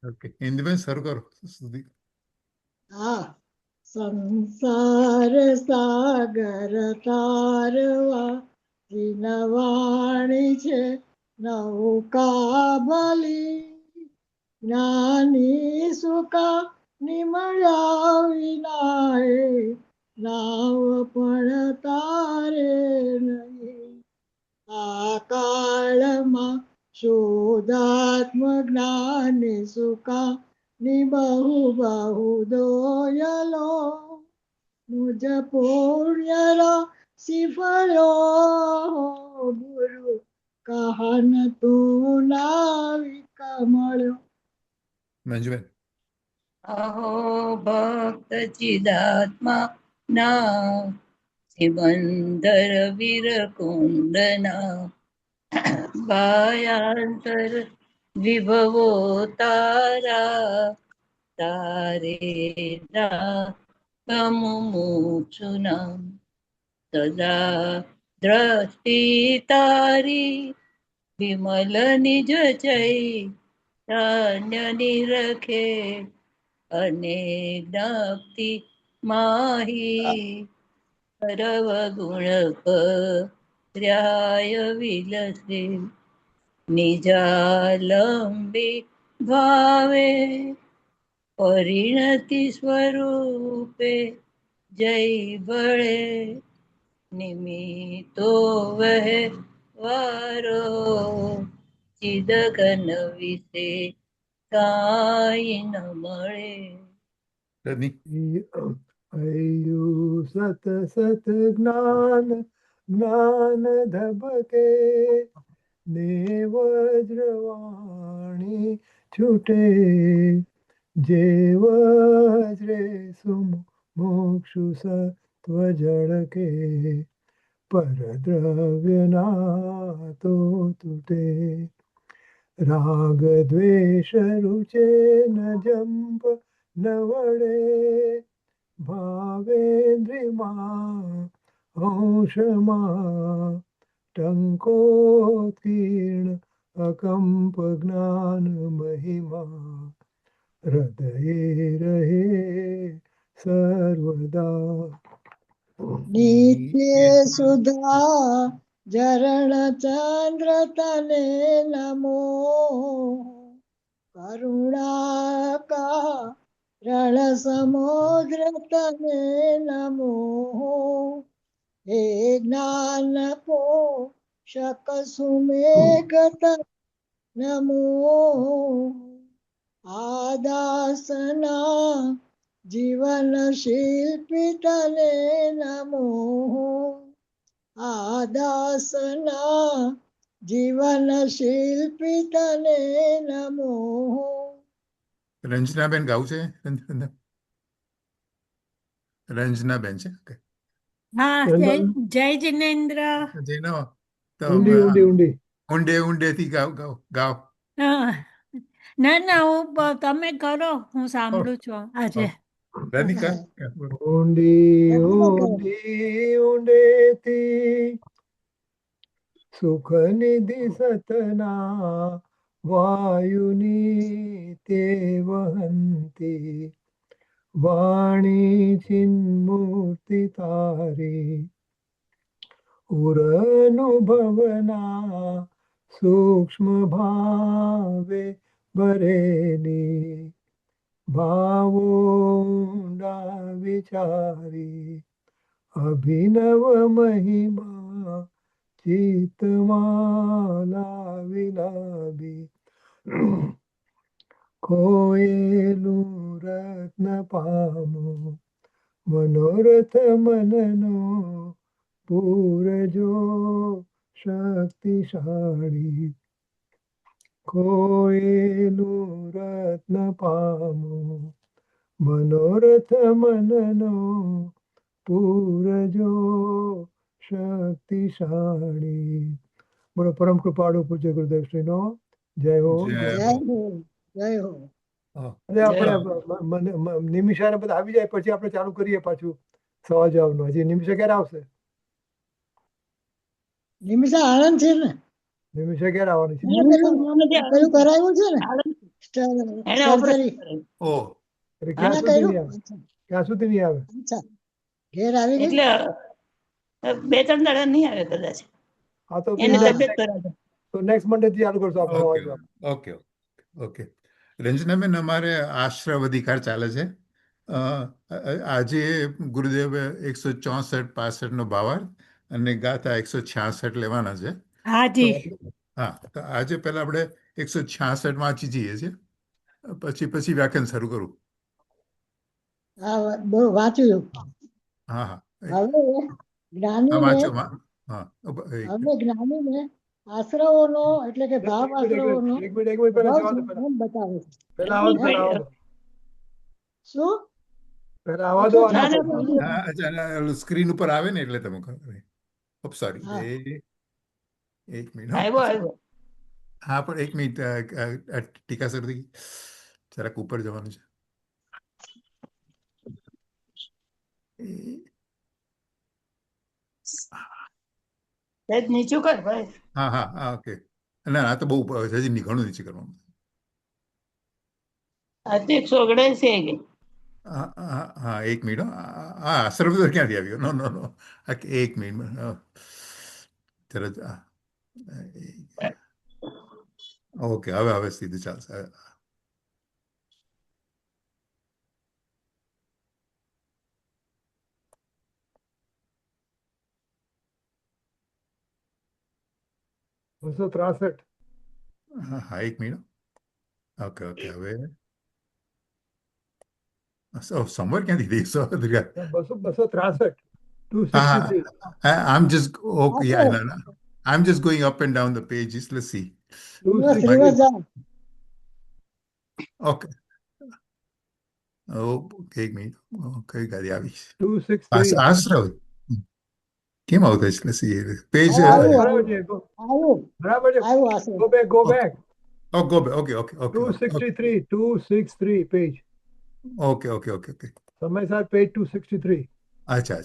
Okay, હિન્દીમાં શરૂ કરો સુધી. હા. સંસાર સાગર તારવા વિનવાણી છે નૌકા ભલી, જ્ઞાની સુકા નિમળ્યા વિનાએ નાવ પણ તારે નહીં. આ કાળમાં શુદ્ધાત્મ જ્ઞાની સુકા ની બહુ બહુ દોયલો, મુજ પુણ્યરો સિફળ્યો ગુરુ કહન તું નાવી કમળ્યો. મંજુબેન. અહો ભક્ત ચિદાત્મા ના સિમંદર વિરકુંડના ભાયાંતર વિભવો તારા તારે મુમુક્ષુના સદા દ્રષ્ટિ તારી વિમલ નિજ ચૈતન્ય નિરખે અને જ્ઞાપ્તિ માહી સર્વ ગુણ પર્યાય વિલસે નિજાલંબી ભાવે પરિણતિ સ્વરૂપે જય બળે નિમિત્તો વહે વારો ચિદઘન વિશે કાંઈ ન મળે. રજની. અયુ સત સત જ્ઞાન જ્ઞાન ધબકે ને વજ્રવાણી છૂટે, જે વજ્રે સુમોક્ષુ સત્વ જળકે પરદ્રવ્ય ના તો તૂટે. રાગ દ્વેષ રૂચે ન જંપ ન વડે, ભાવેન્દ્રિમાં અંશમાં ટંકોત્કીર્ણ અકંપ જ્ઞાન મહિમા હૃદયે રહે સર્વદા. નિત્ય સુધા જરણ ચંદ્ર તને નમો, કરુણા કા રણ સમુદ્ર તને નમો, હે જ્ઞાન પોષક સુમેઘ તને નમો, આદાસના જીવન શિલ્પી તને નમો, આદાસના જીવન શિલ્પી તને નમો. રંજનાબેન ગાવું છે? રંજનાબેન છે. ઓકે. હા, જય જિનેન્દ્ર. જેનો તો ઊંડી ઊંડી ઊંડી ઊંડે ઊંડેથી ગાવ ગાવ ગાવ. હા. ના ના, તમે કરો, હું સાંભળું છું આજે. રનિકા. ઊંડી ઊંડી ઊંડેથી સુખ નિધિ સતના વાયુની તે વહંતી, વાણી ચિન્મૂર્તિ તારી ઉરનુભવના સૂક્ષ્મ ભાવે ભરેલી, ભાવો ઊંડા વિચારી અભિનવ મહિમા ચિત્તમાં લાવી લાવી. ખોયેલું રત્ન પામો મનોરથ મનનો પૂરજો શક્તિશાળી. ખોયેલું રત્ન પામો મનોરથ મનનો પૂરજો શક્તિશાળી. બોલો પરમ કૃપાળુ પૂજ્ય ગુરુદેવશ્રીનો જય હો. જય હો, જય હો. આપણે નિમિષા બધા આવી જાય પછી આપણે ચાલુ કરીએ પાછું સવા જવાબનું. હજી નિમિષા ક્યારે આવશે? નિમિષા આનંદ છે ને, નિમિષા ક્યારે આવવાની છે? પેલું કરાયું છે ને એને સર્જરી ઓપરેશન કરેલું. ઓ એટલે ક્યાં એના સુધી કર્યું નહીં આવે? ક્યાં સુધી નહીં આવે? અચ્છા ઘેર આવી ગઈ એટલે 2-3 દાડા નહીં આવે કદાચ. હા તો એની હા. તબિયત ખરાબ હતી. તો નેક્સ્ટ મંડે થી ચાલુ કરશો આપણે ઓકે સવારે. ઓકે ઓકે રંજનાબેન અમારે આશ્રવ અધિકાર ચાલે છે આજે ગુરુદેવે 164-65 નો ભાવાર્થ અને ગાથા 166 લેવાના છે હાજી હા તો આજે પહેલા આપણે 166 વાંચી જઈએ છીએ પછી વ્યાખ્યાન શરૂ કરું હા બહુ વાંચ્યું હા હા હવે હા જ્ઞાનીને વાંચો હા હવે જ્ઞાનીને આશ્રવોનો એટલે કે ભાવ આશ્રવોનો એક મિનિટ પહેલા અભાવ જવા દો છે એમ બતાવે છે પહેલા આવવા દો, પહેલા આવવા દો. શું પહેલા આવવા દો અને ના, ના, આપણે ના. હા અચ્છા સ્ક્રીન ઉપર આવે ને એટલે તમે સોરી હા. એક મિનિટ આવ્યો. હા પણ એક મિનિટ ટીકા સરથી જરાક ઉપર જવાનું છે સહેજ નીચું કર ભાઈ. હા હા હા ઓકે ના આ તો બહુ હજી ઘણું નીચે કરવાનું આ તો 179 આવી ગઈ. હા એક મિનિટ હા સર્વર ક્યાંથી આવ્યો નો નો નો એક મિનિટ તરત ઓકે હવે સીધું ચાલશે 263. હા એક મિનિટ ઓકે હવે સમર ક્યાંથી દેશો 263. 263. I'm just okay. Yeah, Awesome. no. I'm just going up and down the pages. Let's see. Reverse 263. Reverse જાઓ Okay. Okay, એક મિનિટ કઈ ગાડી આવી 263. આશ્રવ કેમ આવતા છે let's see પેજ આવ્યું બરાબર છે આવ્યું બરાબર છે. આવ્યું આશ્રમ Go back, go back. go back. Okay 263. 263 page. okay સમયસર page 263. અચ્છા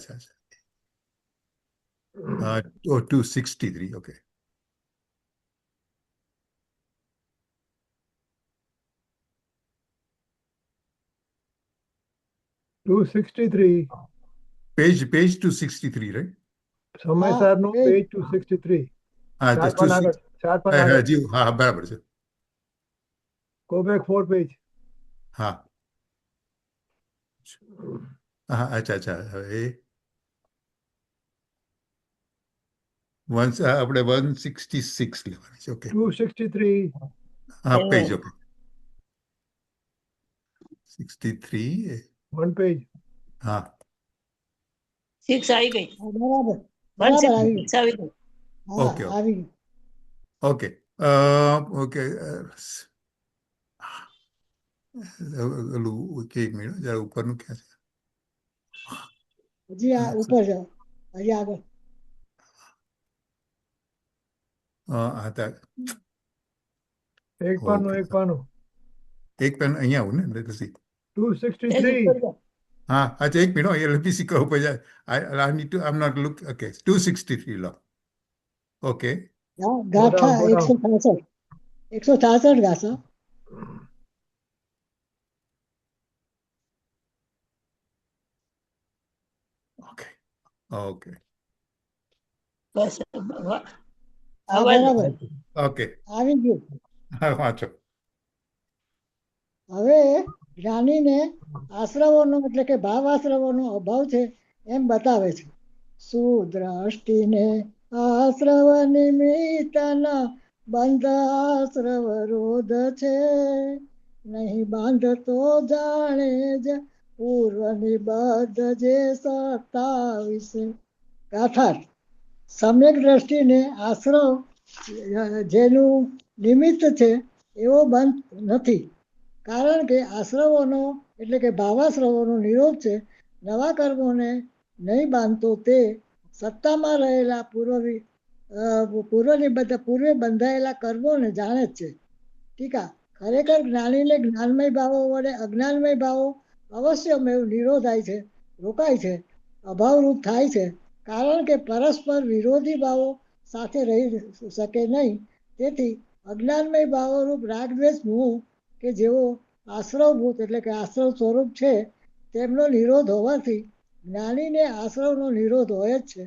263 okay page 263 right સમયસર નું page. page 263. હા ચાર પાન આગળ, ચાર પાન આગળ. જી હા બરાબર છે Go back 4 page. હા અચ્છા હવે આપણે 166 લેવાની છે ઓકે 263. હા પેજ ઓકે 63 One page. હા 6 આવી ગઈ. હા, બરાબર બરાબર આવી 166 આવી ગઈ. હા Okay. આવી ગયું. ઓકે ઓકે ઓલું એક મિનિટ જરા ઉપરનું ક્યાં છે હજી આ ઉપર જાઓ હજી આગળ હા એક પાનું Okay. એક પાનું એક પેન અહીંયા આવું ને let's see. 263. હા અચ્છા એક મિનિટ અહીંયા પીસી કહું પછી I need to I'm not look okay 263 લો ઓકે હા, ગાથા Go down. 166 ગાથા ઓકે બસ હા આવા જ. બરાબર ઓકે આવી ગયું હા વાંચો હવે જ્ઞાનીને આશ્રવોનો એટલે કે ભાવ આશ્રવોનો અભાવ છે એમ બતાવે છે સુદ્રષ્ટિને આશ્રવ નિમિત્તના બંધ આશ્રવ રોધ છે નહીં બાંધતો જાણે જ પૂર્વ નિબદ્ધ જે સત્તા વિશે ગાથા સમ્યક દ્રષ્ટિને આશ્રવ જેનું નિમિત્ત છે એવો બંધ નથી કારણ કે આશ્રવોનો એટલે કે ભાવાશ્રવોનો નિરોધ છે નવા કર્મોને નહીં બાંધતો તે સત્તામાં રહેલા પૂર્વે બંધાયેલા કર્મોને જાણે જ છે ટીકા ખરેખર જ્ઞાનીને જ્ઞાનમય ભાવો વડે અજ્ઞાનમય ભાવો અવશ્યમેવ નિરોધાય છે રોકાય છે અભાવરૂપ થાય છે કારણ કે પરસ્પર વિરોધી ભાવો સાથે રહી શકે નહીં તેથી અજ્ઞાનમય ભાવોરૂપ રાગદ્વેષ મોહ કે જેઓ આશ્રવભૂત એટલે કે આશ્રવ સ્વરૂપ છે તેમનો નિરોધ હોવાથી જ્ઞાનીને આશ્રવનો નિરોધ હોય જ છે.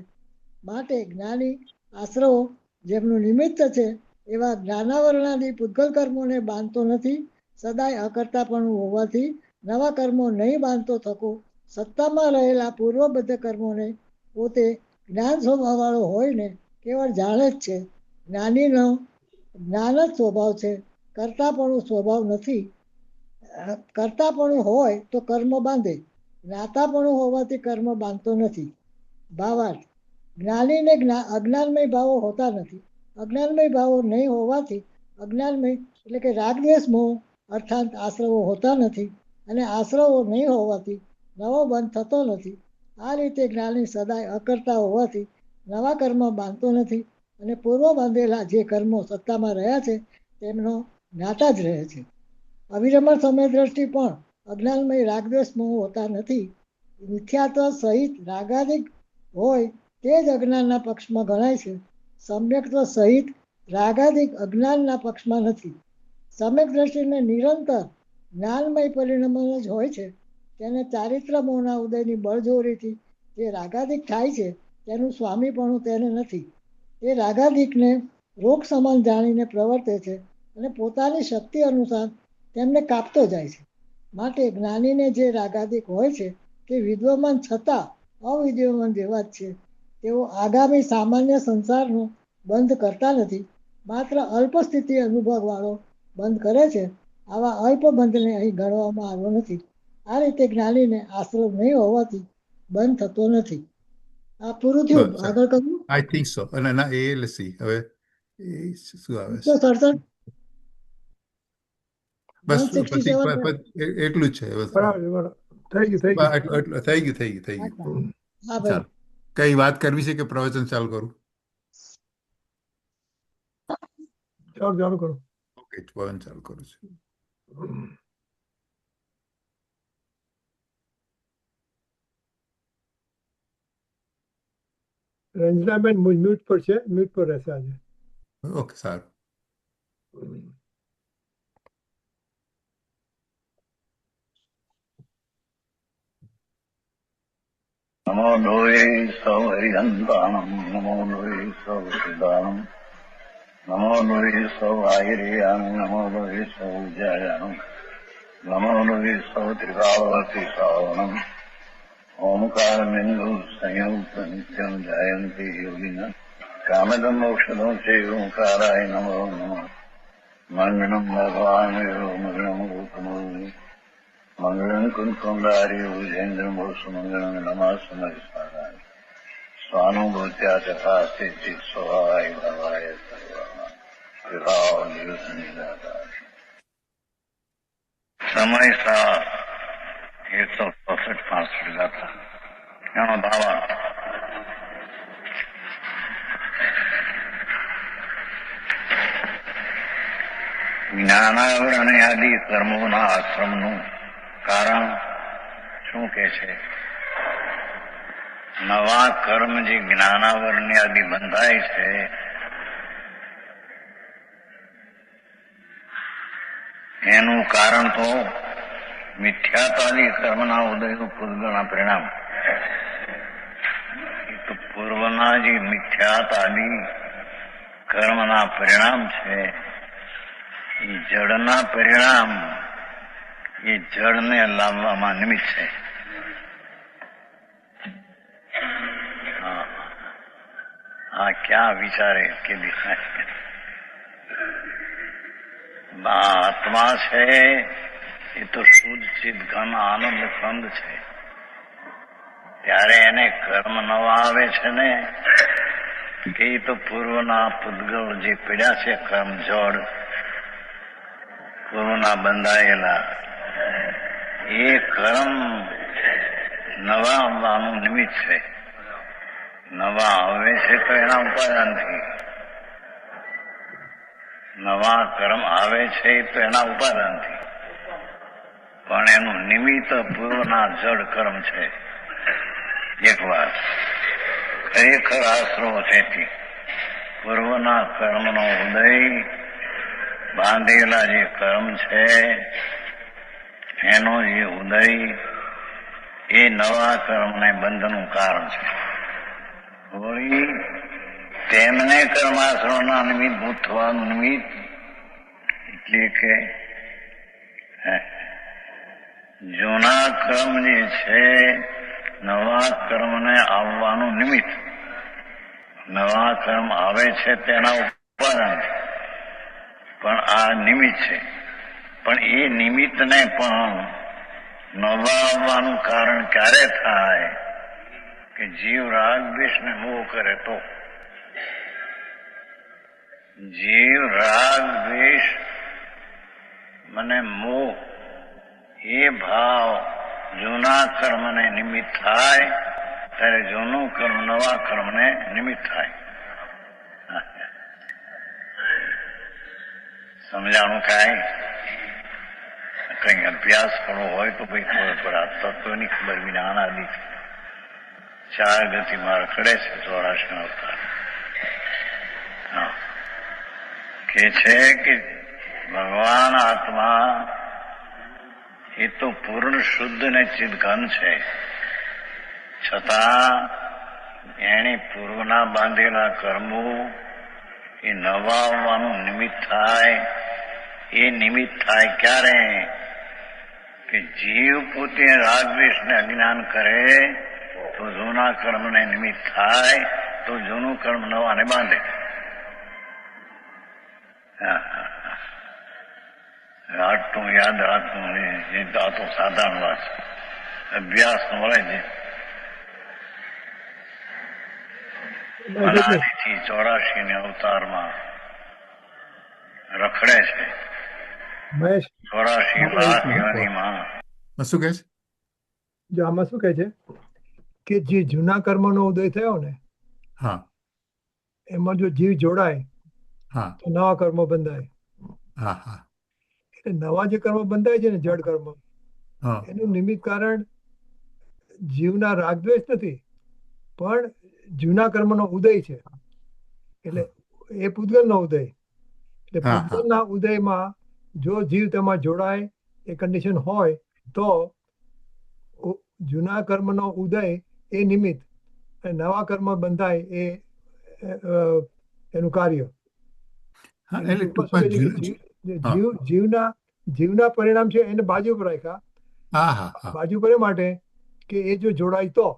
માટે જ્ઞાની આશ્રવો જેમનું નિમિત્ત છે એવા જ્ઞાનાવરણાદી પૂતગલ કર્મોને બાંધતો નથી. સદાય અકર્તાપણું હોવાથી નવા કર્મો નહીં બાંધતો થકો સત્તામાં રહેલા પૂર્વબદ્ધ કર્મોને પોતે જ્ઞાન સ્વભાવવાળો હોયને કેવળ જાણે જ છે. જ્ઞાનીનો જ્ઞાન જ સ્વભાવ છે, કર્તાપણું સ્વભાવ નથી. કર્તાપણું હોય તો કર્મ બાંધે, જ્ઞાતાપણું હોવાથી કર્મ બાંધતો નથી. ભાવાર્થ: જ્ઞાનીને અજ્ઞાનમય ભાવો હોતા નથી. અજ્ઞાનમય ભાવો નહીં હોવાથી અજ્ઞાનમય એટલે કે રાગદ્વેષ મોહ અર્થાત આશ્રવો હોતા નથી, અને આશ્રવો નહીં હોવાથી નવો બંધ થતો નથી. આ રીતે જ્ઞાની સદાય અકર્તા હોવાથી નવા કર્મ બાંધતો નથી, અને પૂર્વ બાંધેલા જે કર્મો સત્તામાં રહ્યા છે તેમનો જ્ઞાતા જ રહે છે. અવિરમણ સમય દ્રષ્ટિ પણ અજ્ઞાનમય રાગદ્વેષ મોહ હોતા નથી. મિથ્યાત્વ સહિત રાગાદિક હોય તે જ અજ્ઞાનના પક્ષમાં ગણાય છે. સમ્યક્ત્વ સહિત રાગાદિક અજ્ઞાનના પક્ષમાં નથી. સમ્યક દ્રષ્ટિને નિરંતર જ્ઞાનમય પરિણમન જ હોય છે. તેને ચારિત્ર મોહના ઉદયની બળજોરીથી જે રાગાદિક થાય છે તેનું સ્વામીપણું તેને નથી. તે રાગાદિકને રોગ સમાન જાણીને પ્રવર્તે છે અને પોતાની શક્તિ અનુસાર તેમને કાપતો જાય છે. માટે જ્ઞાનીને જે રાગાદિક હોય છે તે વિદ્યમાન છતાં અવિદ્યમાન જેવા જ છે. તેઓ આગામી સામાન્ય સંસારનો બંધ કરતા નથી, માત્ર અલ્પ સ્થિતિ અનુભવવાળો બંધ કરે છે. આવા અલ્પ બંધને અહીં ગણવામાં આવ્યો નથી. આ રીતે જ્ઞાનીને આશ્રવ નહીં હોવાથી બંધ થતો નથી. આ પૂરું થયું. બસ. આગળ કહ્યું આઈ થિંક સો. અને ના એ લસી હવે એ શું આવે છે? 167 બસ 167 એટલું જ છે. બસ. બરાબર છે, બરાબર. થઈ ગયું થઈ ગયું. થઈ ગયું. હા ભાઈ. ચાલો, કઈ વાત કરવી છે કે પ્રવચન ચાલુ કરું? ચાલો ચાલુ કરો. ઓકે, પ્રવચન ચાલુ કરું છું. રંજનાબેન મ્યુટ પર છે, મ્યુટ પર રહેશે આજે. ઓકે, સારું. નમો લોહી સૌ હરિહંતાણમ નમો લોહી સૌ હરિદાનમ નમો લોહી સૌ આહિર્યાન નમો લોહી સૌ જયાનમ નમો લોહી સૌ ત્રિકાવતી શ્રાવણમ ઓમકાર બિંદુ સંયુક્ત નિત્યમ જયંતિ યોગિન કામદમ મોક્ષદમ છે ઓંકારાય નમો નમઃ મંગળમ ભગવાન મંગળમ ગોતમોહિ મંગળમ કુંકુંડારી ભુજેન્દ્રમ સુમંગળમ નમઃ સમરિસ્મરાય સ્વાનુભૂત્યા તથા સ્થિતિ સ્વભાય ભવાય સર્વા વિભાવ નિવૃત્ત નિરાકાર સમય સા 164 ગાથા એનો ભાવાર્થ જ્ઞાનાવરણ આદિ કર્મોના આશ્રમનું કારણ શું કે છે? નવા કર્મ જે જ્ઞાનાવરણ આદિ બંધાય છે એનું કારણ તો મિથ્યાત્વાદી કર્મના ઉદયનું પૂર્વના પરિણામ. તો પૂર્વના જે મિથ્યાત્વાદી કર્મના પરિણામ છે એ જડના પરિણામ એ જડને લાવવામાં નિમિત્ત છે. આ ક્યાં વિચારે કે આત્મા છે એ તો શુદ્ધ ચિત્ત ઘન આનંદ કંદ છે. ત્યારે એને કર્મ નવા આવે છે ને કે એ તો પૂર્વના પૂતગલ જે પીડ્યા છે કર્મ જડ પૂર્વના બંધાયેલા એ કર્મ નવા આવવાનું નિમિત્ત છે. નવા આવે છે તો એના ઉપાદાનથી, નવા કર્મ આવે છે તો એના ઉપાદાનથી, પણ એનું નિમિત્ત પૂર્વના જડ કર્મ છે. એક વાત ખરેખર આશરો છે પૂર્વના કર્મનો ઉદય બાંધેલા જે કર્મ છે એનો જે ઉદય એ નવા કર્મને બંધનું કારણ છે. વળી તેમને કર્માશ્રમના નિમિત્તભૂત થવાનું નિમિત્ત એટલે કે જૂના કર્મ જે છે નવા કર્મને આવવાનું નિમિત્ત. નવા કર્મ આવે છે તેના ઉપાદાન પણ આ નિમિત્ત છે. પણ એ નિમિત્તને પણ નવા આવવાનું કારણ ક્યારે થાય કે જીવ રાગ દ્વેષને મોહ કરે તો. જીવ રાગ દ્વેષ મને મોહ એ ભાવ જૂના કર્મને નિમિત્ત થાય ત્યારે જૂનું કર્મ નવા કર્મને નિમિત્ત થાય. સમજાણું કાંઈ? કઈ અભ્યાસ કરવો હોય તો ભાઈ ખબર પડે. આ તત્વની ખબર વિના અનાદિ 4 ગતિમાં રખડે છે 84 અવતાર. કે છે કે ભગવાન આત્મા એ તો પૂર્ણ શુદ્ધ ને ચિદઘન છે, છતાં એણે પૂર્વના બાંધેલા કર્મો એ નવા આવવાનું નિમિત્ત થાય. એ નિમિત્ત થાય ક્યારે કે જીવ પોતે રાગદ્વેષને અજ્ઞાન કરે તો જૂના કર્મને નિમિત્ત થાય તો જૂનું કર્મ નવાને બાંધે. આટલું યાદ રાખવું એ તો સાધારણ વાત છે. અભ્યાસ મળે છે. અનાદિથી 84 અવતારમાં રખડે છે. મહેશ 84 લાખ યોનિમાં. શું કહે છે? જો આમાં શું કહે છે કે જે જૂના કર્મનો ઉદય થયો ને હા એમાં જો જીવ જોડાય હા તો નવા કર્મો બંધાય. હા હા એટલે નવા જે કર્મ બંધાય છે ને જડ કર્મ, હા એનું નિમિત્ત કારણ જીવના રાગદ્વેષ નથી પણ જૂના કર્મનો ઉદય છે. એટલે એ પૂતગલનો ઉદય. એટલે હા, હા. પૂતગલના ઉદયમાં જો જીવ તેમાં જોડાય એ કન્ડિશન હોય તો જૂના કર્મનો ઉદય એ નિમિત્ત અને નવા કર્મ બંધાય એ એનું કાર્ય. હા, અને એટલે ટૂંકમાં શું ટૂંકમાં કહે છે કે હા. જીવના પરિણામ છે એને બાજુ પર રાખ્યા. હા હા હા બાજુ પર એ માટે કે એ જો જોડાય તો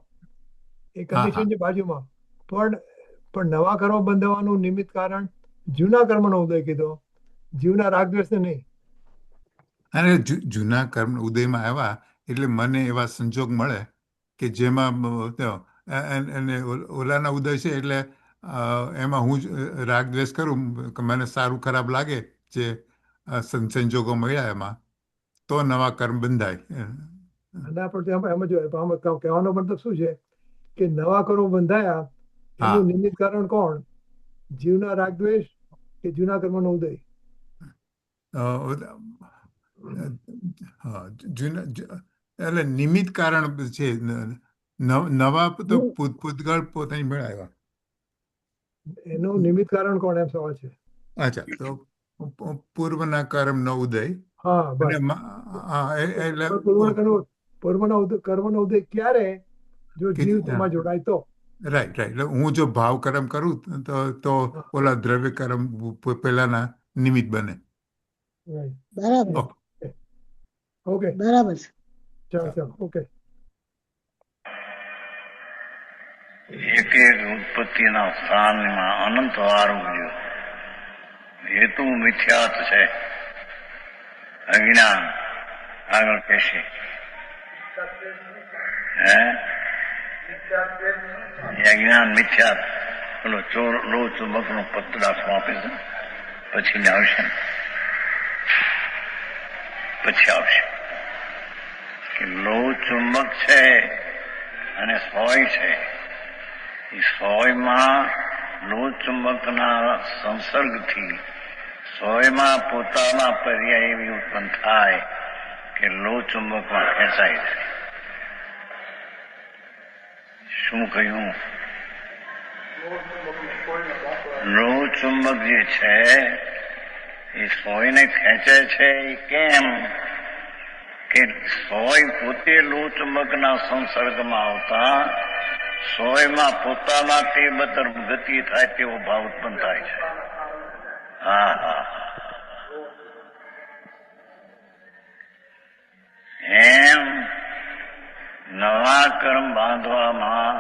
એ હા, હા. કન્ડિશન છે બાજુમાં. પણ નવા કર્મ બંધાવવાનું નિમિત્ત કારણ જૂના કર્મનો ઉદય કીધો, જીવના રાગદ્વેષને નહીં. અને જૂના કર્મ ઉદયમાં આવ્યા એટલે મને એવા સંજોગ મળે કે જેમાં અને ઓલાના ઉદય છે એટલે એમાં હું જ રાગ દ્વેષ કરું કે મને સારું ખરાબ લાગે જે સંજોગો મળ્યા એમાં તો નવા કર્મ બંધાય. ના પણ એમાં જો આમાં કહેવાનો મતલબ શું છે કે નવા કર્મ બંધાયા હા એનું નિમિત્ત કારણ કોણ? જીવના રાગદ્વેષ કે જૂના કર્મનો ઉદય? હા એટલે નિમિત્ત કારણ છે. નવા તો પૂતગળ પોતાની મેળવ્યા. એનું નિમિત્ત કારણ કોણ એમ સવાલ છે. અચ્છા, તો પૂર્વના કર્મનો ઉદય હા અને બસ. એટલે પૂર્વના કર્મનો ઉદય ક્યારે? જો જીવ તેમાં જોડાય તો. Right right. એટલે હું જો ભાવ કર્મ કરું તો ઓલા દ્રવ્ય કર્મ પેલાના નિમિત્ત બને. બરાબર ઓકે બરાબર છે. ચાલો ઓકે. એક એક ઉત્પત્તિના સ્થાનમાં અનંત વાર ઉગ્યો. હેતુ મિથ્યાત છે. અજ્ઞાન આગળ કહેશે. એ અજ્ઞાન મિથ્યાત પેલો ચોર લો ચુંબક નો દાખલો આપે છે. પછી આવશે કે લો ચુંબક છે અને સોય છે. એ સોયમાં લો ચુંબકના સંસર્ગથી સોયમાં પોતાના પર્યાય એવી ઉત્પન્ન થાય કે લો ચુંબકમાં ખેંચાઈ જાય. શું કહ્યું? લો ચુંબક જે છે એ સોયને ખેંચે છે એ કેમ કે સોય પોતે લોચમગના સંસર્ગમાં આવતા સોયમાં પોતાના તે બતર ગતિ થાય તેવો ભાવ ઉત્પન્ન થાય છે. હા હા એમ નવા કર્મ બાંધવામાં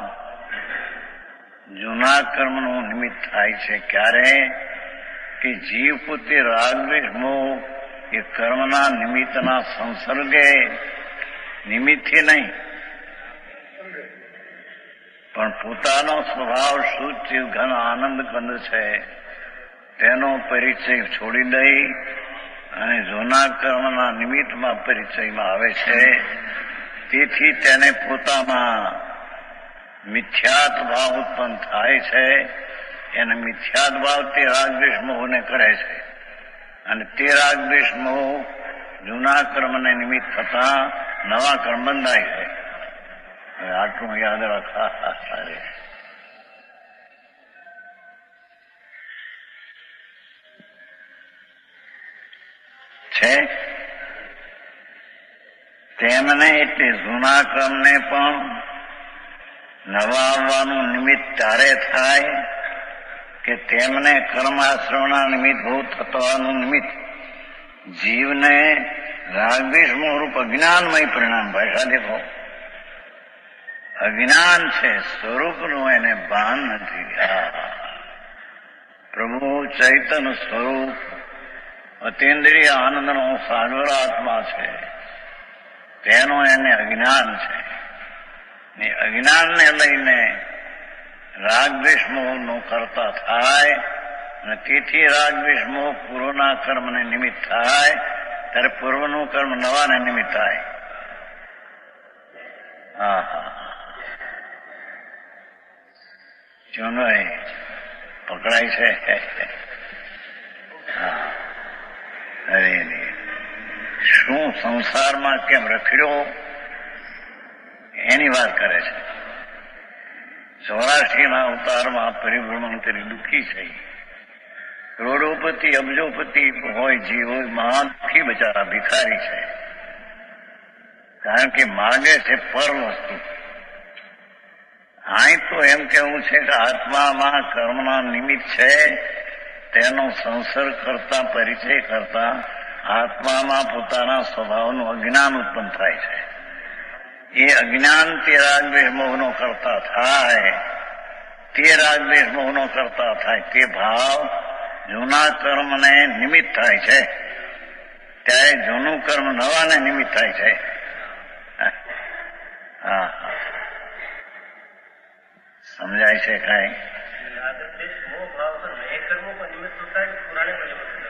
જૂના કર્મનું નિમિત્ત થાય છે. ક્યારે કે જીવ પોતે રાગદ્વેષ મોહ એ કર્મના નિમિત્તના સંસર્ગે નિમિત્તથી નહીં પણ પોતાનો સ્વભાવ શુદ્ધ ચિત્ત ઘન આનંદ કંદ છે તેનો પરિચય છોડી દઈ અને જૂના કર્મના નિમિત્તમાં પરિચયમાં આવે છે. તેથી તેને પોતામાં મિથ્યાત્ ભાવ ઉત્પન્ન થાય છે. એને મિથ્યાત્ ભાવ તે રાગદ્વેષ મોહને કરે છે અને તે રાગદ્વેષ મોહ જૂના કર્મને નિમિત્ત થતા નવા કર્મ બંધાય છે. હવે આટલું યાદ રાખા છે. તેમને એટલે જૂના કર્મને પણ નવા આવવાનું નિમિત્ત ત્યારે થાય કે તેમને કર્માશ્રવના નિમિત્ત ભૂત થવાનું નિમિત્ત જીવને રાગદ્વેષ મોહરૂપ અજ્ઞાનમય પરિણામ. ભાષા દેખો, અજ્ઞાન છે, સ્વરૂપનું એને ભાન નથી. પ્રભુ ચૈતન્ય સ્વરૂપ અતિન્દ્રિય આનંદનો સાગર આત્મા છે, તેનો એને અજ્ઞાન છે. ને અજ્ઞાનને લઈને રાગદ્વેષ મોહનો કરતા થાય અને તેથી રાગદ્વેષ મોહ પૂર્વના કર્મને નિમિત્ત થાય ત્યારે પૂર્વનું કર્મ નવાને નિમિત્ત થાય. હા હા ચોનોય પકડાય છે. હા અરે શું સંસારમાં કેમ રખડ્યો એની વાત કરે છે. 84ના અવતારમાં પરિભ્રમણ કરી દુઃખી થઈ. કરોડોપતિ અબજોપતિ હોય જીવ હોય, મહાન દુઃખી બચારા ભિખારી છે. કારણ કે માગે છે પર વસ્તુ. અહીં તો એમ કહેવું છે કે આત્મામાં કર્મના નિમિત્ત છે તેનો સંસર્ગ કરતા પરિચય કરતા આત્મામાં પોતાના સ્વભાવનું અજ્ઞાન ઉત્પન્ન થાય છે. એ અજ્ઞાન તે રાગદ્વેષ મોહનો કરતા થાય, તે રાગદ્વેષ મોહનો કરતા થાય તે ભાવ જૂના કર્મને નિમિત્ત થાય છે. ત્યારે જૂનું કર્મ નવાને નિમિત્ત થાય છે. હા સમજાય છે કઈ?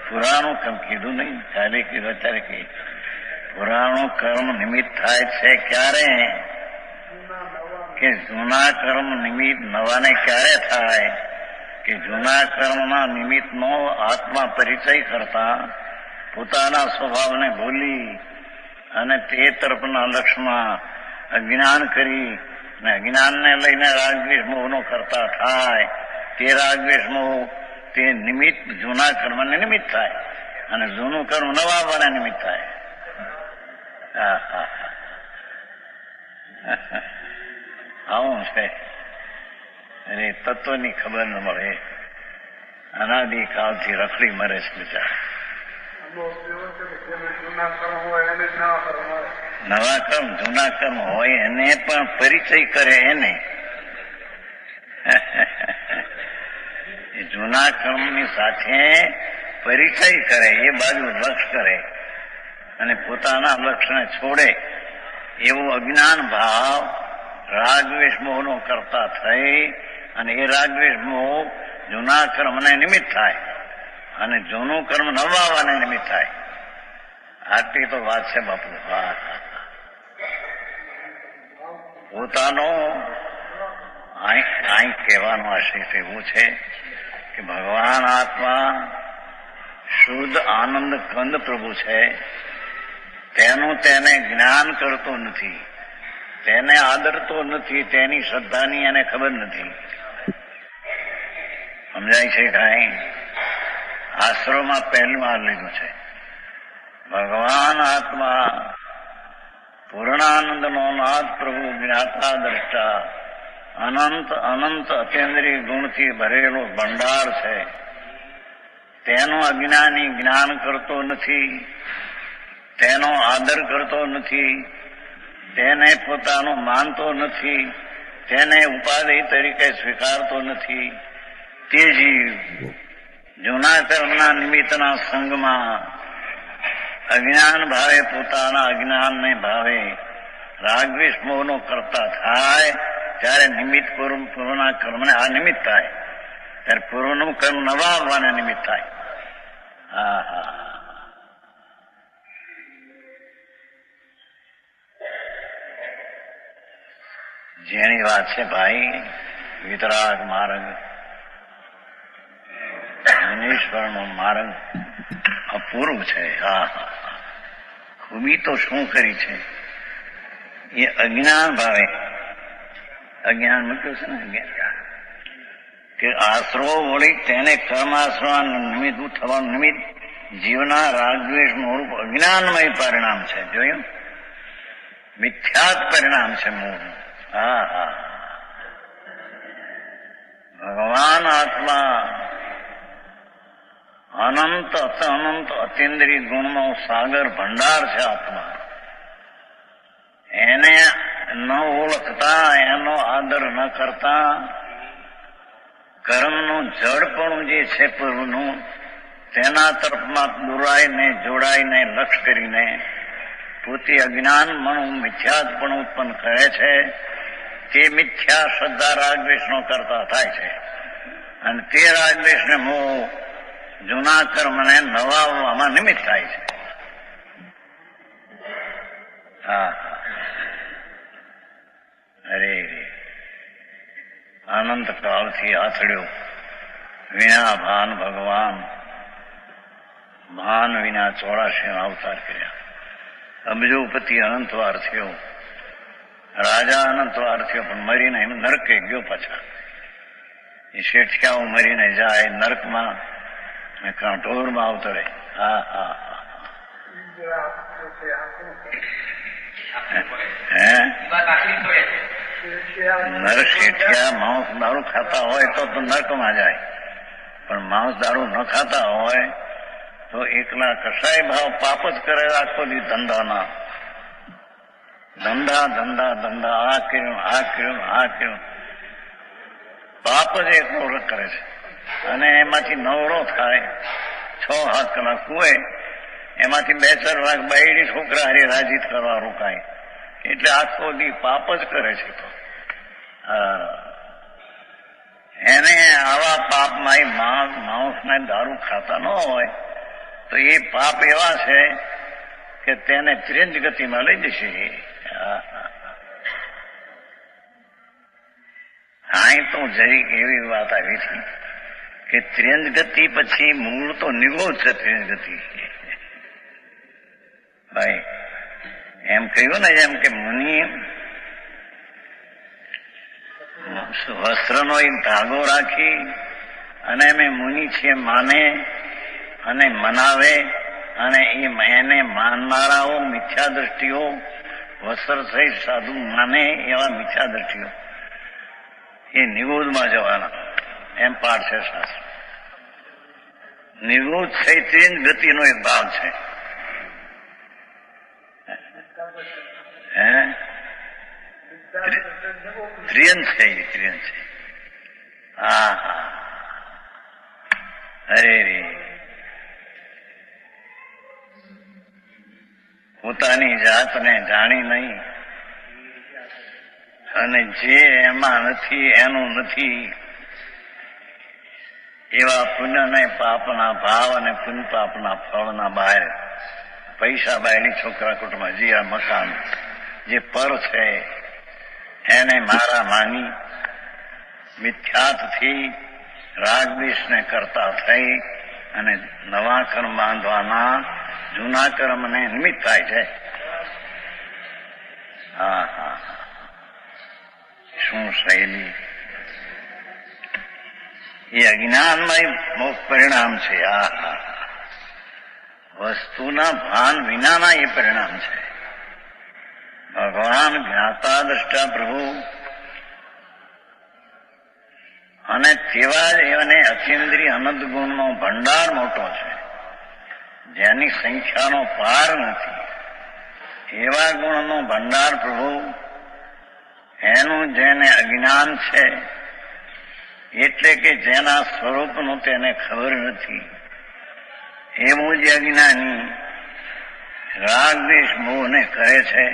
પુરાણું કર્મ કીધું નહીં, કાલે કીધું અત્યારે કઈ. પુરાણું કર્મ નિમિત્ત થાય છે ક્યારે કે જૂના કર્મ નિમિત્ત નવાને ક્યારે થાય કે જૂના કર્મના નિમિત્તનો આત્મા પરિચય કરતા પોતાના સ્વભાવને ભૂલી અને તે તરફના લક્ષ્યમાં અજ્ઞાન કરી અને અજ્ઞાનને લઈને રાગદ્વેષ મોહનો કરતા થાય. તે રાગદ્વેષ મોહ તે નિમિત્ત જૂના કર્મને નિમિત્ત થાય અને જૂનું કર્મ નવા આવવાના નિમિત્ત થાય. આવું છે. અરે તત્વની ખબર ન મળે. અનાદિકાળથી રખડી મરે છે બિચારા. નવા કર્મ જૂના કર્મ હોય એને પણ પરિચય કરે. એને જૂના કર્મની સાથે પરિચય કરે, એ બાજુ લક્ષ કરે અને પોતાના લક્ષ્યને છોડે એવો અજ્ઞાન ભાવ રાગદ્વેષ મોહનો કરતા થઈ અને એ રાગદ્વેષ મોહ જૂના કર્મને નિમિત્ત થાય અને જૂનું કર્મ નવા આવવાને નિમિત્ત થાય. આટલી તો વાત છે બાપુ. પોતાનો અહીં કહેવાનો આશય એવું છે કે ભગવાન આત્મા શુદ્ધ આનંદ કંદ પ્રભુ છે. તેનું તેને જ્ઞાન કરતો નથી, તેને આદરતો નથી, તેની શ્રદ્ધાની એને ખબર નથી. સમજાય છે કાંઈ? આશ્રમમાં પહેલી વાર લીધું છે. ભગવાન આત્મા પૂર્ણાનંદનો નાથ પ્રભુ જ્ઞાતા દ્રષ્ટા અનંત અનંત અતેન્દ્રિય ગુણથી ભરેલો ભંડાર છે. તેનો અજ્ઞાની જ્ઞાન કરતો નથી, તેનો આદર કરતો નથી, તેને પોતાનો માનતો નથી, તેને ઉપાધિ તરીકે સ્વીકારતો નથી. તે જીવ જૂના કર્મના નિમિત્તના સંગમાં અજ્ઞાન ભાવે પોતાના અજ્ઞાનને ભાવે રાગદ્વેષ મોહનો કરતા થાય ત્યારે નિમિત્ત પૂર્વના કર્મને આ નિમિત્ત થાય, ત્યારે પૂર્વનું કર્મ નવા આવવાને નિમિત્ત થાય. જેની વાત છે ભાઈ, વિતરાગ માર્ગ, મુનીશ્વરનો માર્ગ અપૂર્વ છે. ખૂબી તો શું કરી છે? એ અજ્ઞાન ભાવે, અજ્ઞાન મતલબ છે ને કે આશરો વળી તેને કર્માશ્રવા નિમિત્ત થવાનું નિમિત્ત જીવના રાગદ્વેષ રૂપ અજ્ઞાનમય પરિણામ છે. જોયું? મિથ્યાત પરિણામ છે મૂળ. ભગવાન આત્મા અનંત અનંત અતિન્દ્રિય ગુણનો સાગર ભંડાર છે. આત્મા એને ન ઓળખતા, એનો આદર ન કરતા, કર્મનું જડપણું જે છે પૂર્વનું, તેના તરફમાં દોરાઈને જોડાઈને લક્ષ કરીને પોતે અજ્ઞાનપણું મિથ્યાત્પણું ઉત્પન્ન કરે છે. તે મિથ્યા શ્રદ્ધા રાગદ્વેષનો કરતા થાય છે, અને તે રાગદ્વેષને મોહ જૂના કર્મને નવાવવામાં નિમિત્ત થાય છે. અરે અનંત કાળથી આથડ્યો વિના ભાન ભગવાન, ભાન વિના 84 અવતાર કર્યા. અબજોપતિ અનંતવાર થયો, રાજા અનંતવાર થયો, પણ મરીને એમ નરકે ગયો. પાછા એ શેઠિયાઓ મરીને જાય નરકમાં, કાંઠોરમાં અવતરે. નર શેઠિયા માંસ દારૂ ખાતા હોય તો નરકમાં જાય, પણ માંસ દારૂ ન ખાતા હોય તો એકલા કસાય ભાવ પાપ જ કરે આખો દી. ધંધાના ધંધા ધંધા ધંધા, આ કર્યું આ કર્યું આ કર્યું, પાપ જ એકલો કરે છે. અને એમાંથી નવરો થાય, 6-7 કલાક કુએ, એમાંથી 2-4 લાખ બાયડી છોકરા હારે રાજી કરવા રોકાય. એટલે આખો દી પાપ જ કરે છે. તો એને આવા પાપમાં માંસને દારૂ ખાતા ન હોય તો એ પાપ એવા છે કે તેને ત્રિંજ ગતિમાં લઈ જશે. અહીં તો જરીક એવી વાત આવી હતી કે ત્રિંજ ગતિ પછી મૂળ તો નિગોધ છે. ત્રિંજ ગતિ ભાઈ એમ કહ્યું ને, જેમ કે મુનિ વસ્ત્રનો એક ધાગો રાખી અને અમે મુનિ છીએ માને અને મનાવે, અને એને માનનારાઓ મિથ્યા દ્રષ્ટિઓ વસ્ત્ર સહિત સાધુ માને એવા મિથ્યા દ્રષ્ટિઓ એ નિગોધમાં જવાના, એમ પાઠ છે શાસ્ત્ર. નિગોધ સહિત ગતિનો એક ભાગ છે. ત્રિયન છે, ત્રિયન છે. અરે રે, પોતાની જાતને જાણી નહીં, અને જે એમાં નથી એનું નથી, એવા પુણ્ય ને પાપના ભાવ અને પુણ્ય પાપના ફળના બહાર પૈસા બાયડી છોકરા કુટુંબમાં જે આ મકાન જે પર છે એને મારા માની મિથ્યાતથી રાગદ્વેષને કરતા થઈ અને નવા કર્મ બાંધવાના જૂના કર્મને નિમિત્ત થાય છે. શું શૈલી! એ અજ્ઞાનમય મોક્ષ પરિણામ છે. આ વસ્તુના ભાન વિનાના એ પરિણામ છે. ભગવાન જ્ઞાતા દ્રષ્ટા પ્રભુ અને તેવા જ એને અચિંદ્રિય અનંત ગુણનો ભંડાર મોટો છે, જેની સંખ્યાનો પાર નથી. એવા ગુણનો ભંડાર પ્રભુ, એનું જેને અજ્ઞાન છે, એટલે કે જેના સ્વરૂપનું તેને ખબર નથી, એવું જ અજ્ઞાની રાગ દ્વેષ મોહને કરે છે.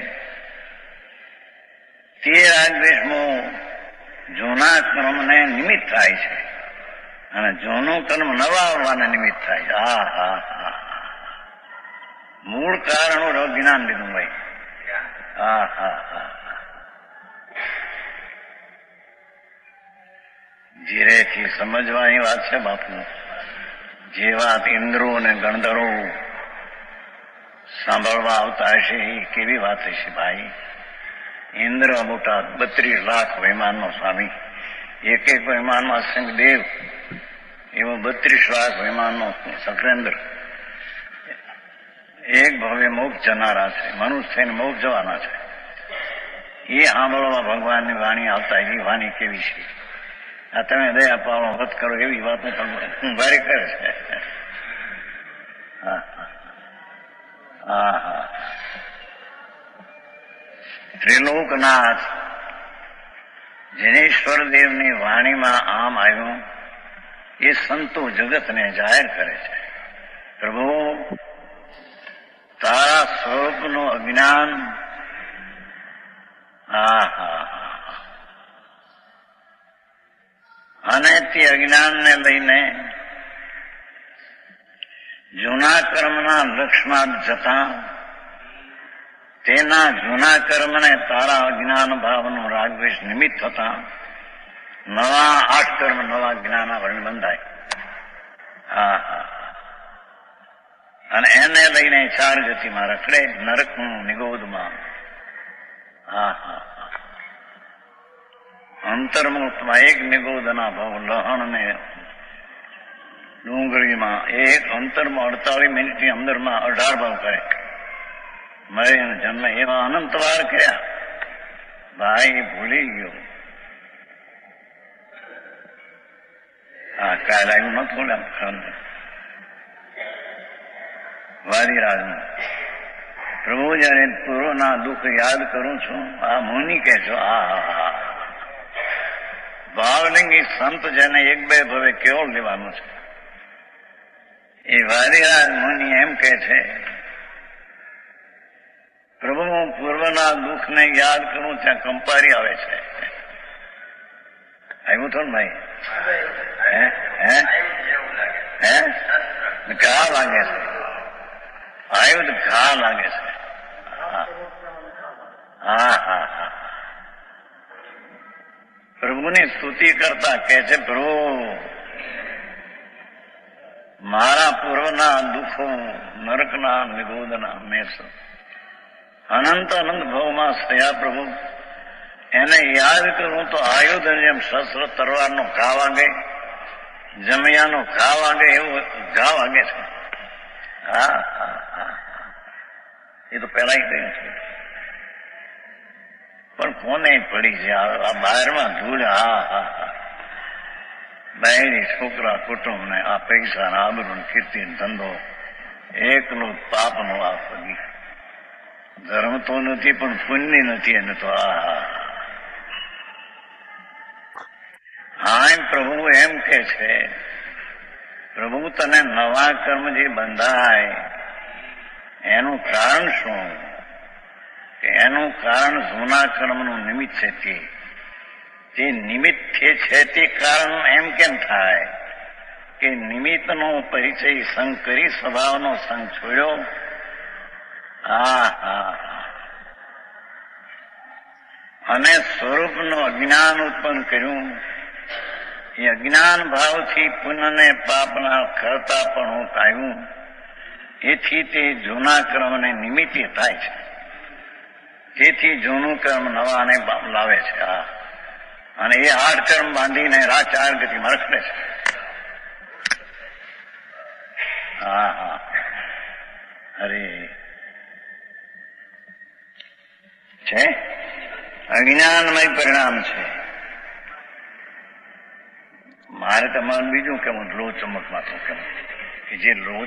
તે રાગ દ્વેષ મોહ જૂના કર્મને નિમિત્ત થાય છે અને જૂનું કર્મ નવા આવવાને નિમિત્ત થાય છે. મૂળ કારણ અજ્ઞાન લીધું ભાઈ. ધીરેથી સમજવાની વાત છે બાપુ. જે વાત ઇન્દ્રો અને ગણધરો સાંભળવા આવતા હશે એ કેવી વાત હશે ભાઈ. ઇન્દ્ર મોટા 32 લાખ વિમાનનો સ્વામી, એક એક વિમાનમાં શંખદેવ, એવો 32 લાખ વિમાનનો સકરેન્દ્ર, એક ભવ્ય મોક્ષ જનારા છે, મનુષ્ય થઈને મોક્ષ જવાના છે. એ સાંભળવા ભગવાનની વાણી આવતા એવી વાણી કેવી છે. આ તમે દયા પાડો વધ કરો એવી વાતો પણ ભારે કરે છે. ત્રિલોકનાથ જનેશ્વર દેવની વાણીમાં આમ આવ્યું, એ સંતો જગતને જાહેર કરે છે. પ્રભુ, તારા સ્વરૂપનું અજ્ઞાન અને તે અજ્ઞાનને લઈને જૂના કર્મના લક્ષમાં જતા તેના જૂના કર્મને તારા અજ્ઞાન ભાવનું રાગદ્વેષ નિમિત્ત થતા નવા 8 કર્મ નવા જ્ઞાનાવરણ બંધાય. અને એને લઈને 4 ગતિમાં રખડે, નરકનું નિગોદમાં. અંતર્મુક્તમાં એક નિગોદના ભાવ લહણ ને ડુંગળીમાં, એક અંતરમાં 48 મિનિટની અંદરમાં 18 ભાવ કરે. મરે જન્મ એવા અનંત વાર કર્યા. ભાઈ ભૂલી ગયો. કાલ આવ્યું નતું વાદીરાજનું. પ્રભુ જયારે પૂર્વના દુઃખ યાદ કરું છું, આ મુનિ કે છો, ભાવલિંગી સંત જેને 1-2 ભવે કેવળ લેવાનું છે, એ વાદીરાજ મુનિ એમ કે છે, પ્રભુ હું પૂર્વના દુઃખને યાદ કરું ત્યાં કંપારી આવે છે. આવ્યું તો ને ભાઈ? ઘા લાગે છે. આવ્યું તો ઘા લાગે છે. પ્રભુની સ્તુતિ કરતા કે છે, પ્રભુ મારા પૂર્વના દુઃખો નરકના નિગોદના મેં અનંત ભાવમાં થયા. પ્રભુ એને યાદ કરું તો આયુધ જેમ શસ્ત્ર તરવારનો ઘા વાગે, જમૈયાનો ઘા વાગે, એવું ઘા વાગે છે. એ તો પેલા કહ્યું છે, પણ કોને પડી છે આ બહારમાં ધૂળ. બહેરી છોકરા કુટુંબ ને આ પૈસા ને આબરૂ કીર્તિ ધંધો એકલું પાપનું આ પગી. ધર્મ તો નથી પણ પુણ્ય નથી એને તો. પ્રભુ એમ કે છે, પ્રભુ તને નવા કર્મ જે બંધાય એનું કારણ શું? કે એનું કારણ જૂના કર્મનું નિમિત્ત છે. તે નિમિત્ત છે તે કારણ એમ કેમ થાય? કે નિમિત્તનો પરિચય સંગ કરી સ્વભાવનો સંગ છોડ્યો. અને સ્વરૂપનું અજ્ઞાન ઉત્પન્ન કર્યું. એ અજ્ઞાન ભાવથી પુણ્યને પાપના કરતા પણ આવ્યું. એથી તે જૂના કર્મને નિમિત્તે થાય છે. તેથી જૂનું કર્મ નવાને લાવે છે. અને એ 8 કર્મ બાંધીને 4 ગતિમાં રખડે છે. હા હા અરે છે અજ્ઞાનમય પરિણામ છે. મારે તમારું બીજું કેવું લો ચમકમાં તો કેવું કે જે લો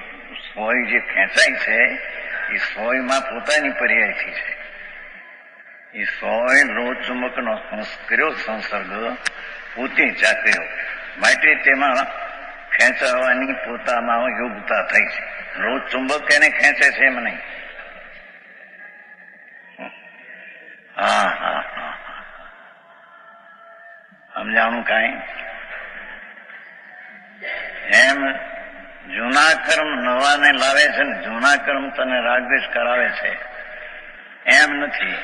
સોય જે ખેંચાય છે એ સોયમાં પોતાની પર્યાયથી છે. એ સોય લો ચુંબકનો કર્યો સંસર્ગ પોતે જાત્યો માટે તેમાં ખેંચાવાની પોતામાં યોગ્યતા થઈ છે. લો ચુંબક એને ખેંચે છે એમ નહીં. હા હા હા સમજાણું કાંઈ? એમ જૂના કર્મ નવાને લાવે છે ને જૂના કર્મ તને રાગદ્વેષ કરાવે છે એમ નથી.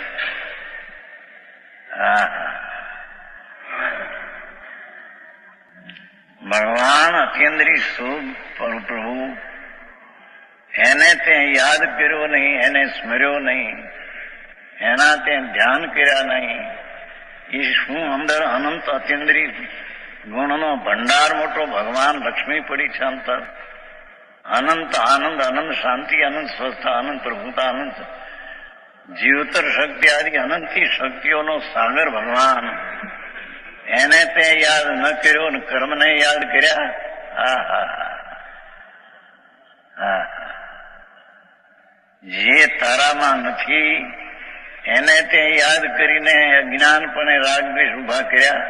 ભગવાન અતિન્દ્રિય શુભ પ્રભુ એને તે યાદ કર્યો નહીં, એને સ્મર્યો નહીં, એના તે ધ્યાન કર્યા નહીં. એ શું અંદર અનંત અતિન્દ્રિય ગુણનો ભંડાર મોટો ભગવાન લક્ષ્મી પડી છે અંતર. અનંત આનંદ, અનંત શાંતિ, અનંત સ્વસ્થતા, અનંત પ્રભુતા, અનંત જીવતર શક્તિ આદિ અનંતી શક્તિઓનો સાગર ભગવાન એને તે યાદ ન કર્યો ને કર્મને યાદ કર્યા. જે તારામાં નથી એને તે યાદ કરીને અજ્ઞાનપણે રાગદ્વેષ ઉભા કર્યા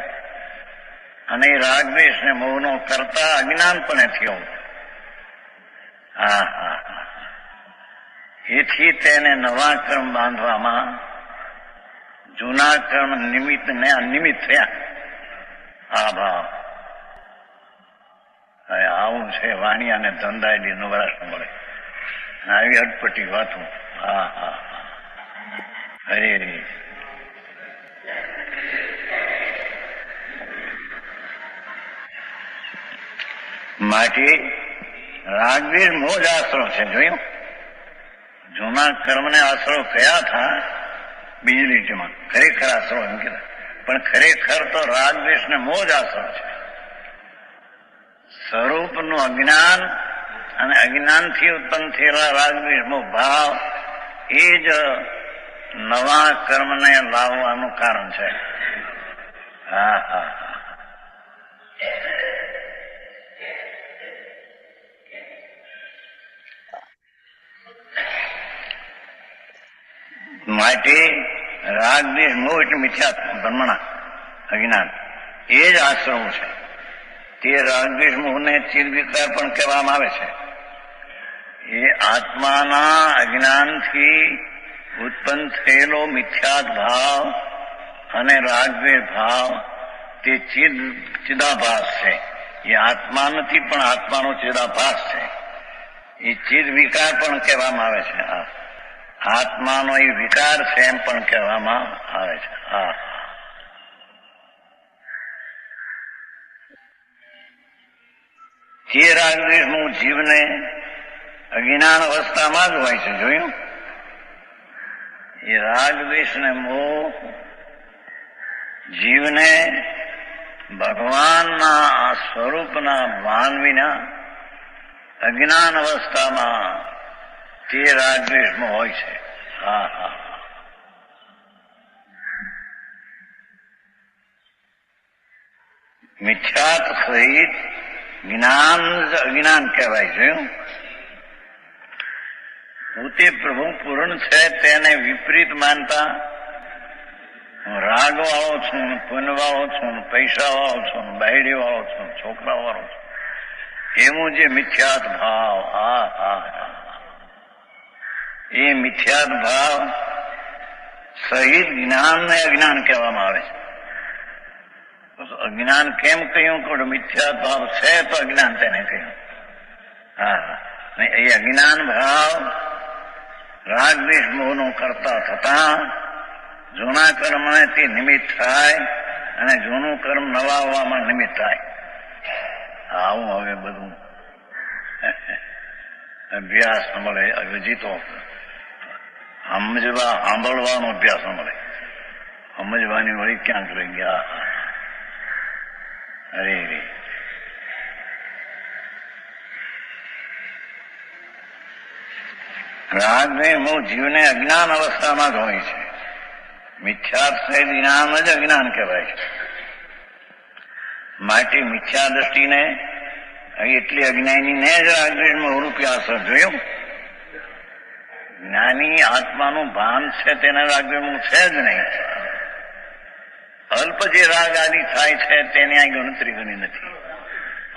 અને રાગદ્વેષ ને મોહનો કરતા અજ્ઞાનપણે થયો. એથી તેને નવા કર્મ બાંધવામાં જૂના કર્મ નિમિત્ત ને અનિમિત્ત થયા. આ ભાવ હવે આવું છે વાણિયા અને ધંધાયેલી નવરાશ મળે આવી અટપટી વાતો. હા હા હરે માટે રાગવીર મોજ આશરો છે. જોયું જૂના કર્મને આશરો કયા થા બીજી લીટીમાં ખરેખર આશરો એમ કીધા પણ ખરેખર તો રાગદ્વેષ ને મોજ આશરો છે. સ્વરૂપનું અજ્ઞાન અને અજ્ઞાનથી ઉત્પન્ન થયેલા રાગદ્વેષનો ભાવ એ જ નવા કર્મને લાવવાનું કારણ છે. હા હા માટે રાગદ્વેષ મોહ એટલે મિથ્યા બ્રહ્મણા અજ્ઞાન એ જ આશ્રમ છે. તે રાગદ્વેષ મોહને ચિર વિકાર પણ કહેવામાં આવે છે. એ આત્માના અજ્ઞાનથી ઉત્પન્ન થયેલો મિથ્યાત ભાવ અને રાગદ્વેષ ભાવ તે ચિદાભાસ છે. એ આત્મા નથી પણ આત્માનો ચિદાભાસ છે. એ ચિદ વિકાર પણ કહેવામાં આવે છે. આત્માનો એ વિકાર છે એમ પણ કહેવામાં આવે છે. હા તે રાગદ્વેષનું જીવને અજ્ઞાન અવસ્થામાં જ હોય છે. જોયું એ રાગદ્વેષ ને મોહ જીવને ભગવાનના આ સ્વરૂપના ભાન વિના અજ્ઞાન અવસ્થામાં તે રાગદ્વેષમાં હોય છે. હા હા મિથ્યાત સહિત જ્ઞાન જ અજ્ઞાન કહેવાય છે. પોતે પ્રભુ પૂર્ણ છે તેને વિપરીત માનતા હું રાગ વાળો છું, પુન વાળો છું, પૈસા વાળો છું, બાયડી વાળો છું, છોકરા વાળો છું, એવું જે મિથ્યાત ભાવ એ મિથ્યાત ભાવ સહિત જ્ઞાન ને અજ્ઞાન કહેવામાં આવે છે. અજ્ઞાન કેમ કહ્યું કે મિથ્યાત ભાવ છે તો અજ્ઞાન તેને કહ્યું. એ અજ્ઞાન ભાવ રાગદ્વેષ મોહનો કરતા થતા જૂના કર્મને તે નિમિત્ત થાય અને જૂનું કર્મ નવા આવવામાં નિમિત્ત થાય. આવું હવે બધું અભ્યાસ મળે. હજી તો સાંભળવાનો અભ્યાસ મળે. સમજવાની વળી ક્યાંક રહી ગયા. અરે રાગદ્વેષ મોહ જીવને અજ્ઞાન અવસ્થામાં જ હોય છે. મિથ્યા સહિત જ્ઞાન જ અજ્ઞાન કહેવાય છે. માટે મિથ્યા દ્રષ્ટિને એટલી અજ્ઞાનીને જ રાગદ્વેષમાં રૂપિયા અસર જોયું. જ્ઞાની આત્માનું ભાન છે તેને રાગદ્વેષમાં છે જ નહીં. અલ્પ જે રાગ આદિ થાય છે તેની આ ગણતરી ગણી નથી.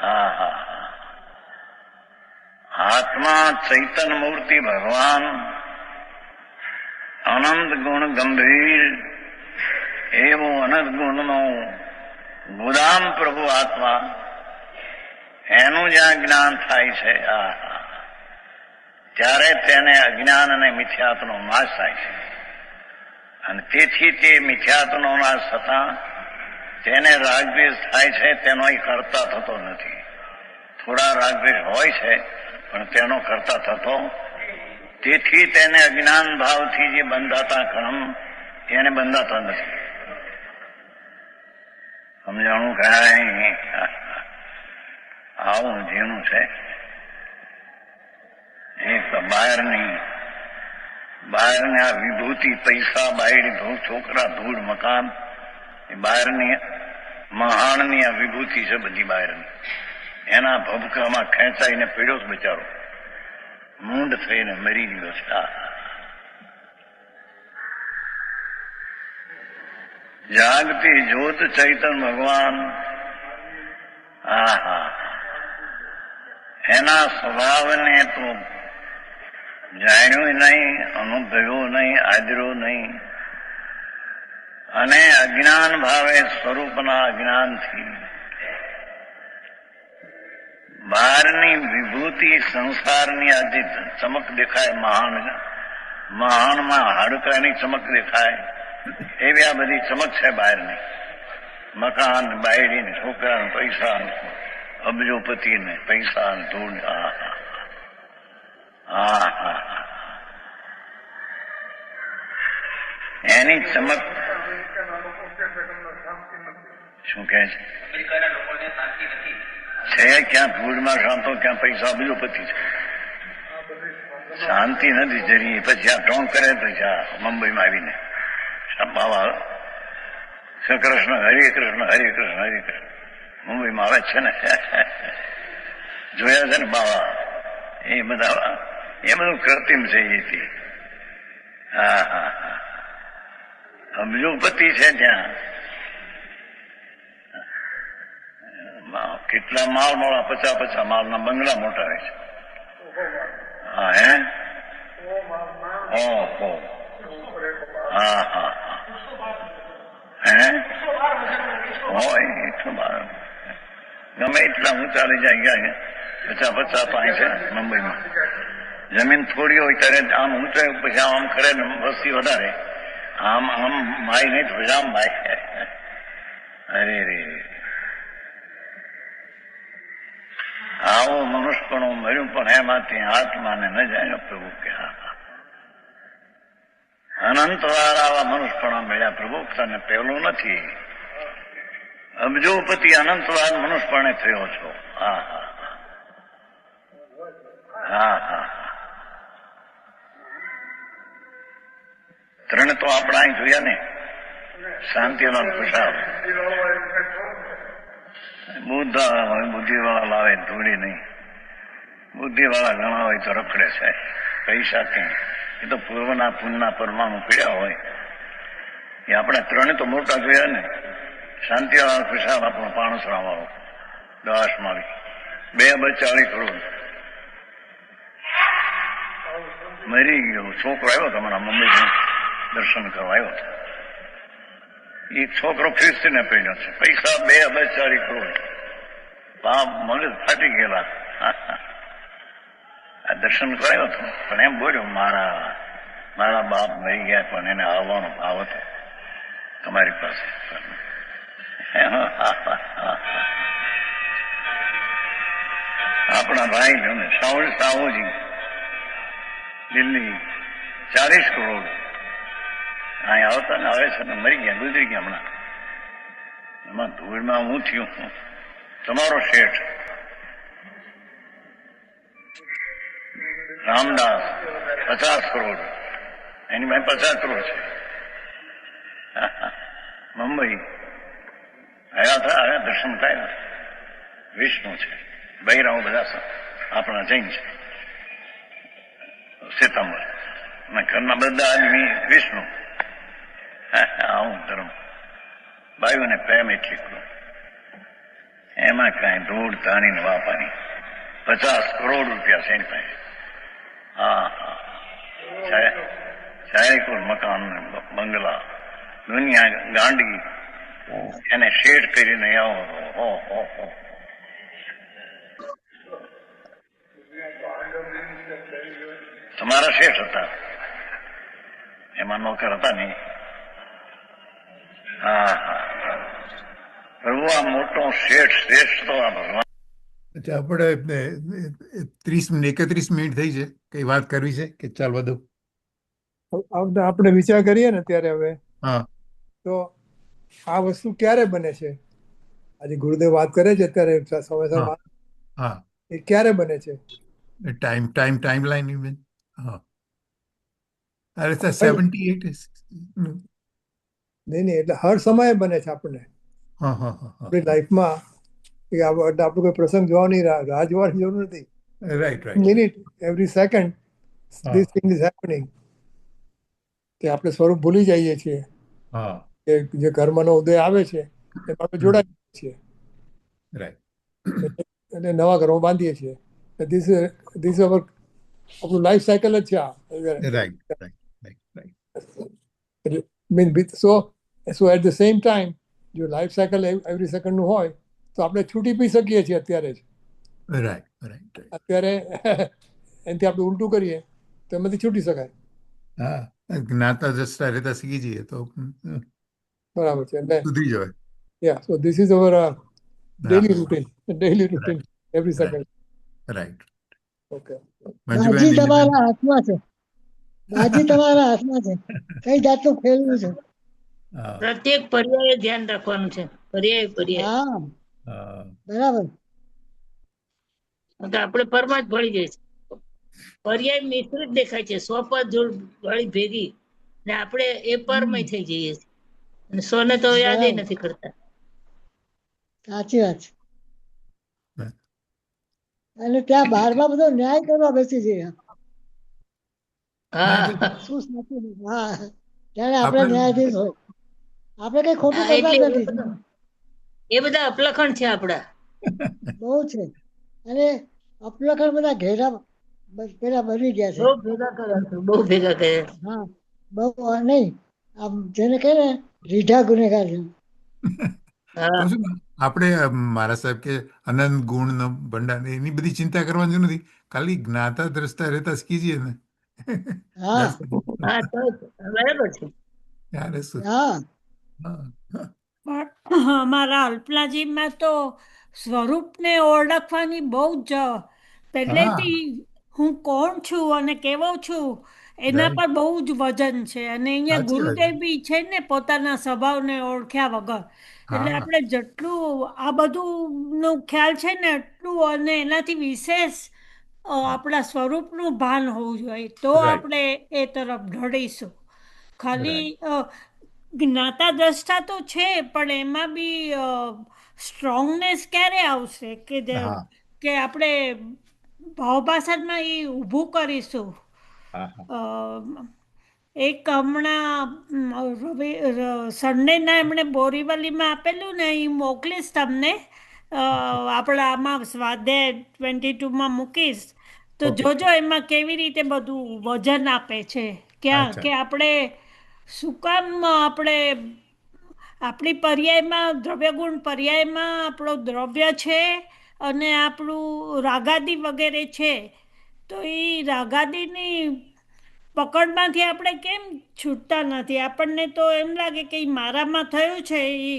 હા હા આત્મા ચૈતન મૂર્તિ ભગવાન અનંત ગુણ ગંભીર એવો અનંત ગુણનો ગુદામ પ્રભુ આત્મા એનું જ્યાં જ્ઞાન થાય છે ત્યારે તેને અજ્ઞાન અને મિથ્યાત્વનો નાશ થાય છે. અને તેથી તે મિથ્યાત્વનો નાશ થતા તેને રાગદ્વેષ થાય છે તેનો કરતા થતો નથી. થોડા રાગદ્વેષ હોય છે પણ તેનો કરતા થતો, તેથી તેને અજ્ઞાન ભાવથી જે બંધાતા કર્મ એને બંધાતા નથી. સમજાણું કાંઈ આવું જેનું છે. એક બહારની આ વિભૂતિ પૈસા બાયડી છોકરા ધૂળ મકાન એ બહારની મહાણની આ વિભૂતિ છે બધી બહારની. એના ભભકામાં ખેંચાઈને પીડ્યો છે બિચારો, મૂંડ થઈને મરી ગયો છે. જાગતી જ્યોત ચૈતન ભગવાન એના સ્વભાવને તો જાણ્યું નહીં, અનુભવ્યું નહીં, આદર્યું નહીં. અને અજ્ઞાન ભાવે સ્વરૂપના અજ્ઞાનથી બહારની વિભૂતિ સંસારની આજે ચમક દેખાય, મહાનમાં હાડકાની ચમક દેખાય એવી આ બધી ચમક છે બહારની. મકાન, બાયડી, છોકરા, પૈસા, અબજોપતિ ને પૈસા, ધૂળ. એની ચમક શું કે છે ક્યાં ધૂળમાં શાંતો, ક્યાં પૈસા, અબજોપતિ છે. શાંતિ નથી જરી. પછી આ ટોંક કરે પછી આ મુંબઈમાં આવીને બાવા શ્રી કૃષ્ણ હરે કૃષ્ણ હરે કૃષ્ણ હરે કૃષ્ણ મુંબઈમાં આવે છે ને, જોયા છે ને બાવા. એ બધું કૃત્રિમ છે. એથી અબજોપતિ છે ત્યાં. કેટલા માલ મોડા 50 માલના બંગલા મોટા હોય છે. ઓહો. ગમે એટલા ઊંચા લઈ જાય 50 પાણી છે મુંબઈમાં. જમીન થોડી હોય ત્યારે આમ ઊંચાઈ પછી આમ કરે ને વસ્તી વધારે, આમ માય નહીં તો પછી આમ માય. અરે રે આવો મનુષ્યપણું મળ્યું પણ એમાંથી આત્માને ન જાય પ્રભુ કે અનંત વાર આવા મનુષ્યપણા મળ્યા પ્રભુ તને પહેલું નથી. અબજોપતિ અનંત વાર મનુષ્યપણે થયો છો. ત્રણ તો આપણા અહીં જોયા ને. શાંતિલાલ પ્રસાદ બુદ્ધ હોય, બુદ્ધિવાળા લાવે ધૂળી નહીં. બુદ્ધિવાળા ઘણા હોય તો રખડે છે. પૈસા ક્યાં? એ તો પૂર્વના પુણ્યના પરમાણુ પીડ્યા હોય. એ આપણે ત્રણે તો મોટા જોયા ને. શાંતિવાળા પ્રસાદ આપણો પાણસરા વાળો 10 માળી 240 કરોડ મરી ગયો. છોકરો આવ્યો હતો હમણાં મુંબઈ દર્શન કરવા આવ્યો હતો. એ છોકરો ખ્રિસ્તીને પડ્યો છે. પૈસા 240 કરોડ. બાપ મગજ ફાટી ગયેલા. આ દર્શન કરાયો હતો પણ એમ બોલ્યો મારા બાપ મરી ગયા પણ એને આવવાનો ભાવ હતો તમારી પાસે. આપણા ભાઈ જો ને સાહુજી દિલ્હી 40 કરોડ અહીં આવતા ને આવે છે ને મરી ગયા, ગુજરી ગયા હમણાં. એમાં ધૂળમાં હું થયું. તમારો શેઠ રામદાસ 50 કરોડ, એની પાસે 50 કરોડ છે. મુંબઈ આવ્યા દર્શન કર્યા. વિષ્ણુ છે, બૈરાઓ બધા આપણા જૈન છે, શ્વેતાંબર અને ઘરના બધા આદમી વિષ્ણુ. આવું ધર્મ, બાયુને પ્રેમ એટલી કરો, એમાં કાંઈ ધૂળ ધાણી વાપાની. 50 કરોડ રૂપિયા છે એની પાસે. હા હા, ચારેકોર મકાન, બંગલા, દુનિયા ગાંડી, એને શેડ કરીને આવો. તમારા શેઠ હતા, એમાં નોકર હતા નહીં. હા હા, પ્રભુ આ મોટો શેઠ શ્રેષ્ઠ તો આ ભગવાન. અચ્છા, આપણે 31 મિનિટ થઈ છે. કઈ વાત કરવી છે કે ચાલ બધું? આપણે વિચાર કરીએ ને ત્યારે હવે હા તો આ વસ્તુ ક્યારે બને છે? આજે ગુરુદેવ વાત કરે છે અત્યારે સમયસર, હા, એ ક્યારે બને છે? Time line even. હા, અરે સર 78 નહીં, એટલે હર સમયે બને છે આપણને હા હા હા આપણી લાઈફમાં. આપણું કોઈ પ્રસંગ જોવાની રાહ જોવાની જરૂર નથી. Right minute, every second this thing is happening. કે આપણે સ્વરૂપ ભૂલી જઈએ છીએ હા, કે જે કર્મનો ઉદય આવે છે એમાં આપણે જોડાઈએ છીએ રાઈટ અને નવા કર્મો બાંધીએ છીએ. ધીસ આપણું લાઈફ સાયકલ જ છે આ. Right so at the same time જો લાઈફ સાયકલ એવરી સેકન્ડનું હોય તો આપણે છૂટી પી શકીએ છીએ અત્યારે જ. રાઈટ. અત્યારે એનાથી આપણે ઉલટું કરીએ તો એમાંથી છૂટી શકાય. હા, જ્ઞાતા દ્રષ્ટા રહેતા શીખી જઈએ તો બરાબર છે. એટલે સુધરી જવાય. So this is our daily routine every second. Right. Okay, બાજી તમારા હાથમાં છે, બાજી તમારા હાથમાં છે. કઈ જાતનું ખેલવું છે? પ્રત્યેક પર્યાય ધ્યાન રાખવાનું છે. પર્યાય હા, બરાબર. આપણે પરમાં જ ભળી જાય છે. પર્યાય મિશ્રિત દેખાય છે, 100 પદ જોડ વાળી ભેગી, ને આપણે એ પરમય થઈ જઈએ છીએ અને 100 ને તો યાદ નથી કરતા. સાચી વાત છે. અને ત્યાં બહારમાં બધો ન્યાય કરવા બેસી જઈએ. હા, શું સાચું? હા, ત્યારે આપણે ન્યાયાધીશ હોય, આપણે કઈ ખોટું કરતા જ નથી. એ બધા અપલખણ છે આપડા, બહુ છે. અને અપલખણ બધા ઘેરા પેલા બની ગયા છે. બહુ ભેગા કર્યા છે, બહુ ભેગા કર્યા. હા, બહુ નહીં, આમ જેને કહે ને રીઢા ગુનેગાર છે. આપણે મારા સાહેબ કે અનંત ગુણ ભંડાર એની બધી ચિંતા કરવાની નથી, ખાલી જ્ઞાતા દ્રષ્ટા રહેતા શીખી જઈએ ને. હા બરાબર છે. હા, પણ અમારા અલ્પલાજીમાં તો સ્વરૂપને ઓળખવાની બહુ જ પહેલેથી હું કોણ છું અને કેવો છું એના પર બહુ જ વજન છે. અને અહીંયા ગુરુદેવ બી છે ને પોતાના સ્વભાવને ઓળખ્યા વગર. એટલે આપણે જેટલું આ બધુંનો ખ્યાલ છે ને એટલું અને એનાથી વિશેષ આપણા સ્વરૂપનું ભાન હોવું જોઈએ તો આપણે એ તરફ ઢળીશું. ખાલી જ્ઞાતા દ્રષ્ટા તો છે પણ એમાં બી સ્ટ્રોંગનેસ ક્યારે આવશે કે આપણે ભાવભાષામાં એ ઊભું કરીશું. એક હમણાં સન્ડેના એમણે બોરીવલીમાં આપેલું ને એ મોકલીશ તમને. આપણા આમાં સ્વાધ્યાય 22માં મૂકીશ તો જોજો એમાં કેવી રીતે બધું વજન આપે છે. ક્યાં કે આપણે શું કામ આપણે આપણી પર્યાયમાં દ્રવ્યગુણ પર્યાયમાં આપણો દ્રવ્ય છે અને આપણું રાગાદી વગેરે છે. તો એ રાગાદીની પકડમાંથી આપણે કેમ છૂટતા નથી? આપણને તો એમ લાગે કે મારામાં થયું છે એ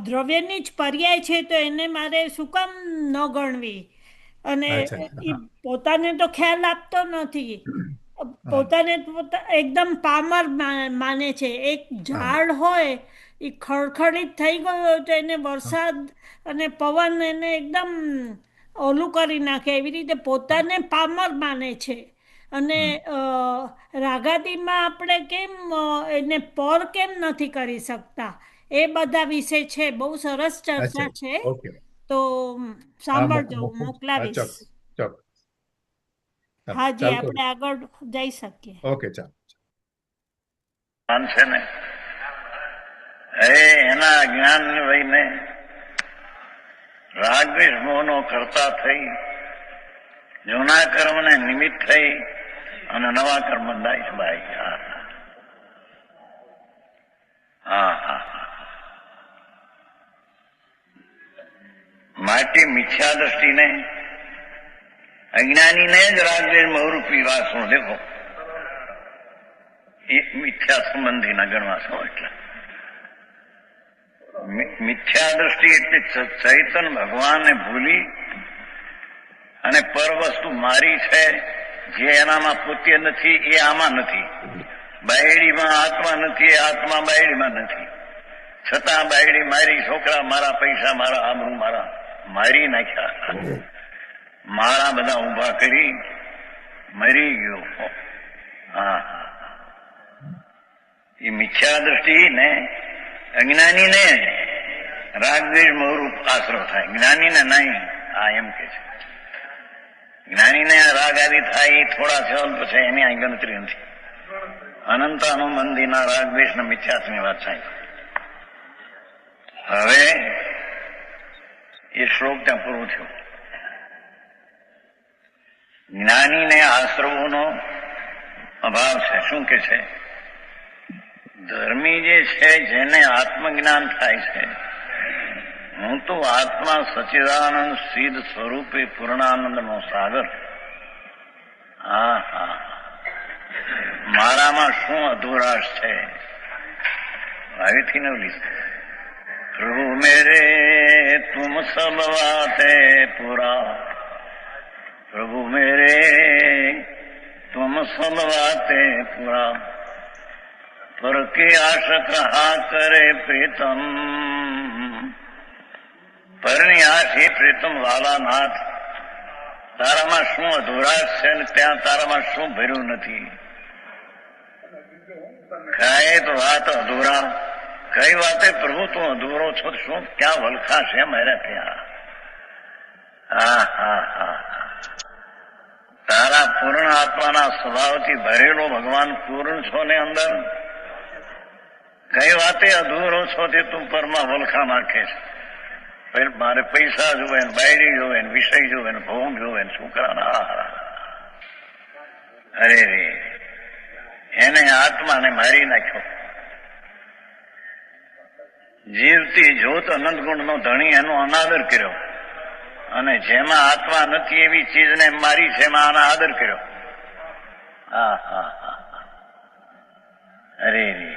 દ્રવ્યની જ પર્યાય છે તો એને મારે શું કામ ન ગણવી? અને એ પોતાને તો ખ્યાલ આપતો નથી, પોતાને એકદમ પામર માને છે. એક ઝાડ હોય એ ખડખડિત થઈ ગયો હોય તો એને વરસાદ અને પવન એને એકદમ ઓલું કરી નાખે, એવી રીતે પોતાને પામર માને છે અને રાગાદીમાં આપણે કેમ એને પર કેમ નથી કરી શકતા, એ બધા વિશે છે. બહુ સરસ ચર્ચા અચ્છા, છે. ઓકે. તો સાંભળજો, મૂકું. હા, મોકલાવીશ. ચોક્કસ, ચોક્કસ. હા, હાજી, ચાલતો આપણે આગળ જઈ શકીએ. ઓકે, ચાલો. છે ને એના જ્ઞાન લઈને રાગદ્વેષ મોહનો કરતા થઈ જૂના કર્મને નિમિત્ત થઈ અને નવા કર્મ બંધાય છે. ભાઈ માટે મિથ્યા દ્રષ્ટિને અજ્ઞાનીને જ રાગદ્વેષ મોહરૂપી વાસો દેખો એ મિથ્યા સંબંધીના ગણવાસો. એટલે મિથ્યા દ્રષ્ટિ એટલે ચૈતન ભગવાનને ભૂલી અને પર વસ્તુ મારી છે, જે એનામાં પોતે નથી એ આમાં નથી, બાયડીમાં આત્મા નથી, આત્મા બાયડીમાં નથી, છતાં બાયડી મારી, છોકરા મારા, પૈસા મારા, આબરૂ મારા, મારી નાખ્યા, માળા બધા ઉભા કરી મરી ગયો. એ મિથ્યા દ્રષ્ટિ ને અજ્ઞાનીને રાગદ્વેષ મોહરૂપ આશરો થાય, જ્ઞાનીને નહીં. આ એમ કે છે જ્ઞાનીને રાગ આદિ થાય એ થોડા સેવન પછી એની આ ગણતરી નથી. અનંત અનુબંધીના રાગદ્વેષ ને મિથ્યાત્વની વાત થાય. હવે એ શ્લોક ત્યાં પૂરું થયો. જ્ઞાનીને આશ્રવોનો અભાવ છે. શું કે છે? ધર્મી જે છે, જેને આત્મજ્ઞાન થાય છે, હું તો આત્મા સચ્ચિદાનંદ સિદ્ધ સ્વરૂપે પૂર્ણાનંદ નો સાગર, મારામાં શું અધૂરાશ છે, આવીથી ન લીધું. પ્રભુ મેરે તુમ સબ વાતે પૂરા, પ્રભુ મેરે તુમ સબ વાતે પૂરા, પર કે આશ કહા કરે પ્રીતમ, પરની આશ હે પ્રીતમ વાલા નાથ, તારામાં શું અધૂરાશ છે ને ત્યાં તારામાં શું ભર્યું નથી. કાંઈ તો વાત અધૂરા, કઈ વાતે પ્રભુ તું અધૂરો છો, શું ક્યાં વલખા છે મારે ત્યાં. તારા પૂર્ણ આત્માના સ્વભાવથી ભરેલો ભગવાન પૂર્ણ છો ને અંદર, કઈ વાતે અધૂરો છો તે તું પરમાં વલખા નાખે છે. મારે પૈસા જોવે ને, બાયડી જોવે ને, વિષય જોવે ને, ભોગ જોવે ને, છોકરાના. અરે રે, એને આત્માને મારી નાખ્યો. જીવતી જ્યોત અનંત ગુણનો ધણી એનો અનાદર કર્યો, અને જેમાં આત્મા નથી એવી ચીજને મારી છે એમાં આના આદર કર્યો. અરે રે.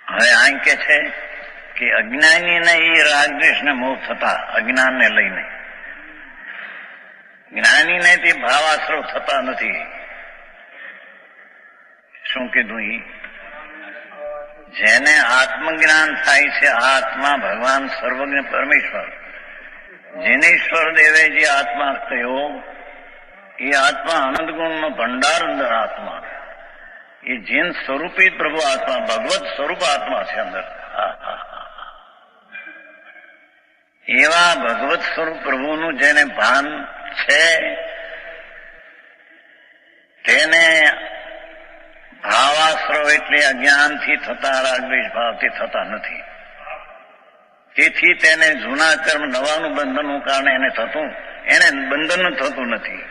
હવે આ કે છે કે અજ્ઞાનીને એ રાગદ્વેષ ને મોહ થતા, અજ્ઞાનને લઈને. જ્ઞાનીને તે ભાવાશ્રવ થતા નથી. શું કીધું? જેને આત્મજ્ઞાન થાય છે, આત્મા ભગવાન સર્વજ્ઞ પરમેશ્વર, જેને ઈશ્વર દેવે જે આત્મા કહ્યો, એ આત્મા અનંત ગુણનો ભંડાર અંદર આત્મા, એ જીન સ્વરૂપી પ્રભુ આત્મા, ભગવત સ્વરૂપ આત્મા છે અંદર. એવા ભગવત સ્વરૂપ પ્રભુનું જેને ભાન છે, તેને ભાવાશ્રવ એટલે અજ્ઞાનથી થતા રાગદ્વેષ ભાવથી થતા નથી. તેથી તેને જૂના કર્મ નવાનું બંધનનું કારણે એને થતું, એને બંધન થતું નથી.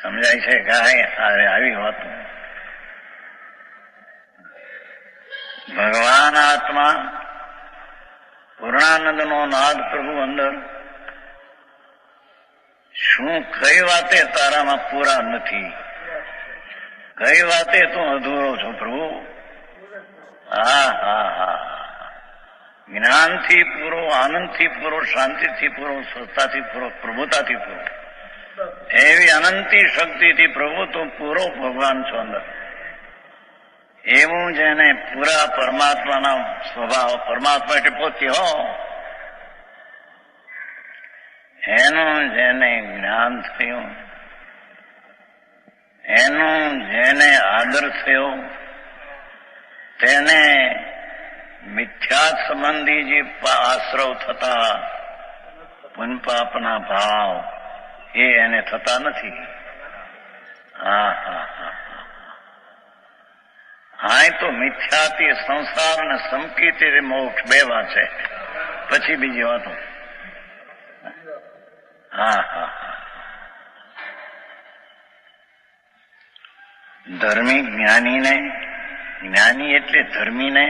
સમજાય છે કાંઈ? આવી વાત. ભગવાન આત્મા પૂર્ણાનંદ નો નાદ પ્રભુ અંદર, શું કઈ વાતે તારામાં પૂરા નથી, કઈ વાતે તું અધૂરો છો પ્રભુ. જ્ઞાનથી પૂરો, આનંદથી પૂરો, શાંતિથી પૂરો, સ્વસ્થતાથી પૂરો, પ્રભુતાથી પૂરો, એવી અનંતી શક્તિથી પ્રભુ તું પૂરો ભગવાન છો અંદર. એવું જેને પૂરા પરમાત્માના સ્વભાવ, પરમાત્મા એટલે પોતે હો, એનું જેને જ્ઞાન થયું, એનું જેને આદર થયો, તેને મિથ્યા સંબંધી જે આશ્રવ થતા પુનપાપના ભાવ એ એને થતા નથી. હા તો મિથ્યાથી સંસાર ને સંકિતી મોક્ષ બે વાત છે, પછી બીજી વાતો. ધર્મી જ્ઞાનીને, જ્ઞાની એટલે ધર્મીને,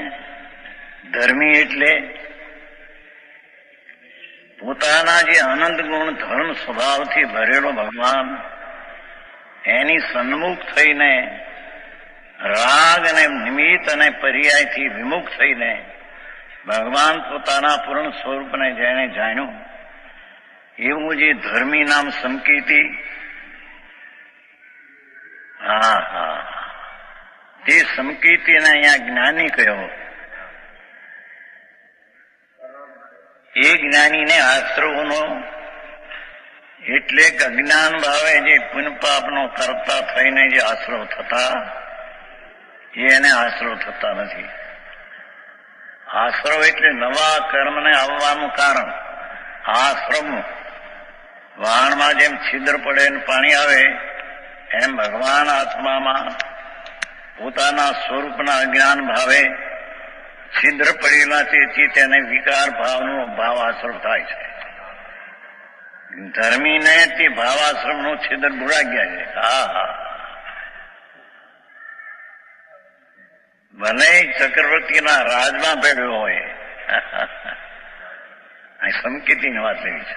ધર્મી એટલે પોતાના જે આનંદ ગુણ ધર્મ સ્વભાવથી ભરેલો ભગવાન એની સન્મુખ થઈને રાગ અને નિમિત્ત અને પર્યાયથી વિમુખ થઈને ભગવાન પોતાના પૂર્ણ સ્વરૂપને જેને જાણ્યું એવું જે ધર્મી નામ સંકીર્તિ, તે સંકીર્તિને અહીંયા જ્ઞાની કહ્યો. એ જ્ઞાનીને આશ્રવનો એટલે કે અજ્ઞાન ભાવે જે પુણ્યપાપનો કરતા થઈને જે આશ્રવ થતા એને આશ્રવ થતા નથી. આશ્રવ એટલે નવા કર્મને આવવાનું કારણ. આશ્રમ વાહણમાં જેમ છિદ્ર પડે ને પાણી આવે એમ ભગવાન આત્મામાં પોતાના સ્વરૂપના અજ્ઞાન ભાવે છિદ્ર પડેલા તેથી તેને વિકાર ભાવનો ભાવ આશ્રવ થાય છે. ધર્મીને તે ભાવાશ્રમનું છિદ્ર બુરાઈ ગયા છે. ભલે ચક્રવર્તીના રાજમાં ભેગો હોય, સંકેતીની વાત એવી છે.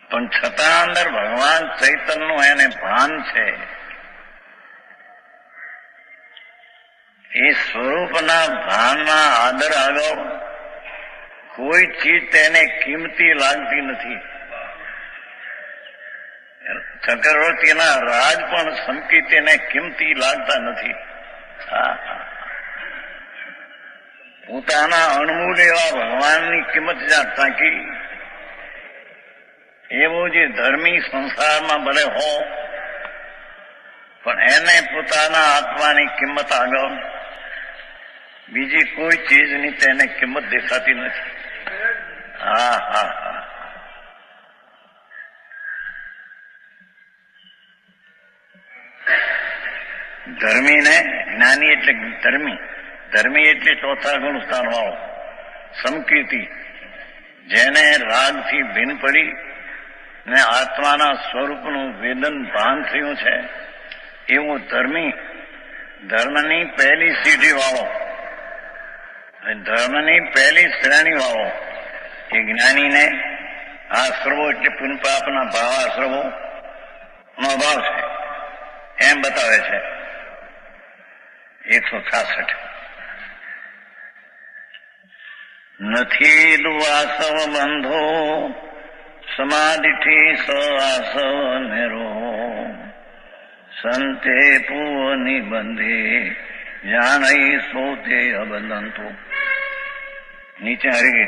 પણ છતાં અંદર ભગવાન ચૈતન્યનું એને ભાન છે. એ સ્વરૂપના ભાનના આદર આગળ કોઈ ચીજ તેને કિંમતી લાગતી નથી. ચક્રવર્તીના રાજ પણ સંકેતીને કિંમતી લાગતા નથી. પોતાના અણમૂલ એવા ભગવાનની કિંમત જ્યાં તાકી એવો જે ધર્મી સંસારમાં ભલે હો પણ એને પોતાના આત્માની કિંમત આગળ બીજી કોઈ ચીજની તેને કિંમત દેખાતી નથી. ધર્મીને જ્ઞાની એટલે ધર્મી, ધર્મી એટલે ચોથા ગુણ સ્થાન વાળો સંકીર્તિ, જેને રાગથી ભિન્ન પડી ને આત્માના સ્વરૂપનું વેદન ભાન થયું છે એવું ધર્મી. ધર્મની પહેલી સીઢી વાળો, ધર્મની પહેલી શ્રેણી વાળો એ જ્ઞાનીને આશ્રવો એટલે પુનપાપના ભાવ આશ્રવો નો અભાવ છે એમ બતાવે છે. 166 નથી દુવાસવ બંધો સમાધિથી સ આસવ નેરો સંતે પૂવની બંધે જાણઈ સોતે અબંધંતો. નીચે હરી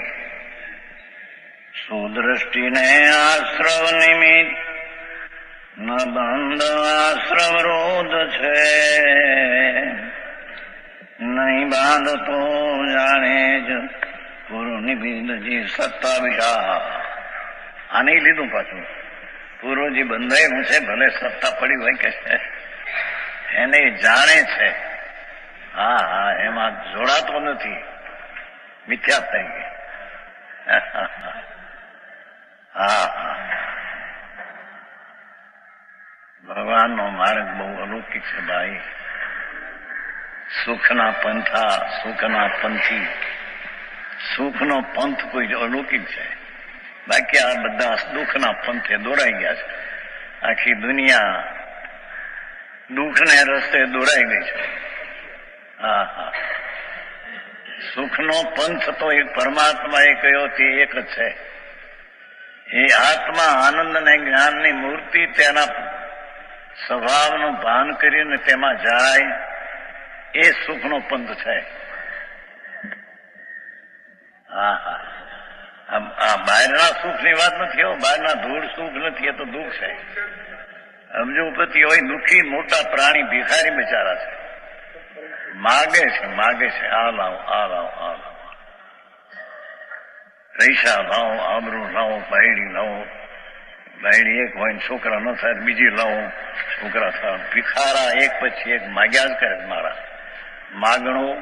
સુદ્રષ્ટિને આશ્રવ નિમિત્ત ન બંધ આશ્રવ રોધ છે નહીં બાંધતો જાણે જ પૂર્વ નિબિંદજી સત્તા વિશા. આને લીધું પાછું પૂર્વજી બંધાયેલું છે ભલે સત્તા પડી હોય કે છે એને જાણે છે. એમાં જોડાતો નથી, મિથ્યા થઈ ગઈ. ભગવાનનો માર્ગ બહુ અલૌકિક છે ભાઈ. સુખના પંથા, સુખના પંથી, સુખનો પંથ કોઈ અલૌકિક છે. બાકી આ બધા દુઃખના પંથે દોરાઈ ગયા છે. આખી દુનિયા દુઃખને રસ્તે દોરાઈ ગઈ છે. સુખનો પંથ તો એક પરમાત્મા એ કહ્યો તે એક જ છે. એ આત્મા આનંદ અને જ્ઞાનની મૂર્તિ તેના સ્વભાવનું ભાન કરીને તેમાં જાય એ સુખનો પંથ છે. હા હા આ બહારના સુખની વાત નથી હો, બહારના ધૂળ સુખ નથી, એ તો દુઃખ છે. સમજુપતિ હોય દુઃખી મોટા પ્રાણી ભિખારી બિચારા છે, માગે છે આ લાવો આ લાવો આ લાવો, પૈસા લાવો, આબરૂ લાવો, બાયડી લાવો, બાયડી એક હોય ને છોકરા ન થાય બીજી લાવો, છોકરા થાય. ભિખારા એક પછી એક માગ્યા જ કરે મારા માગણું.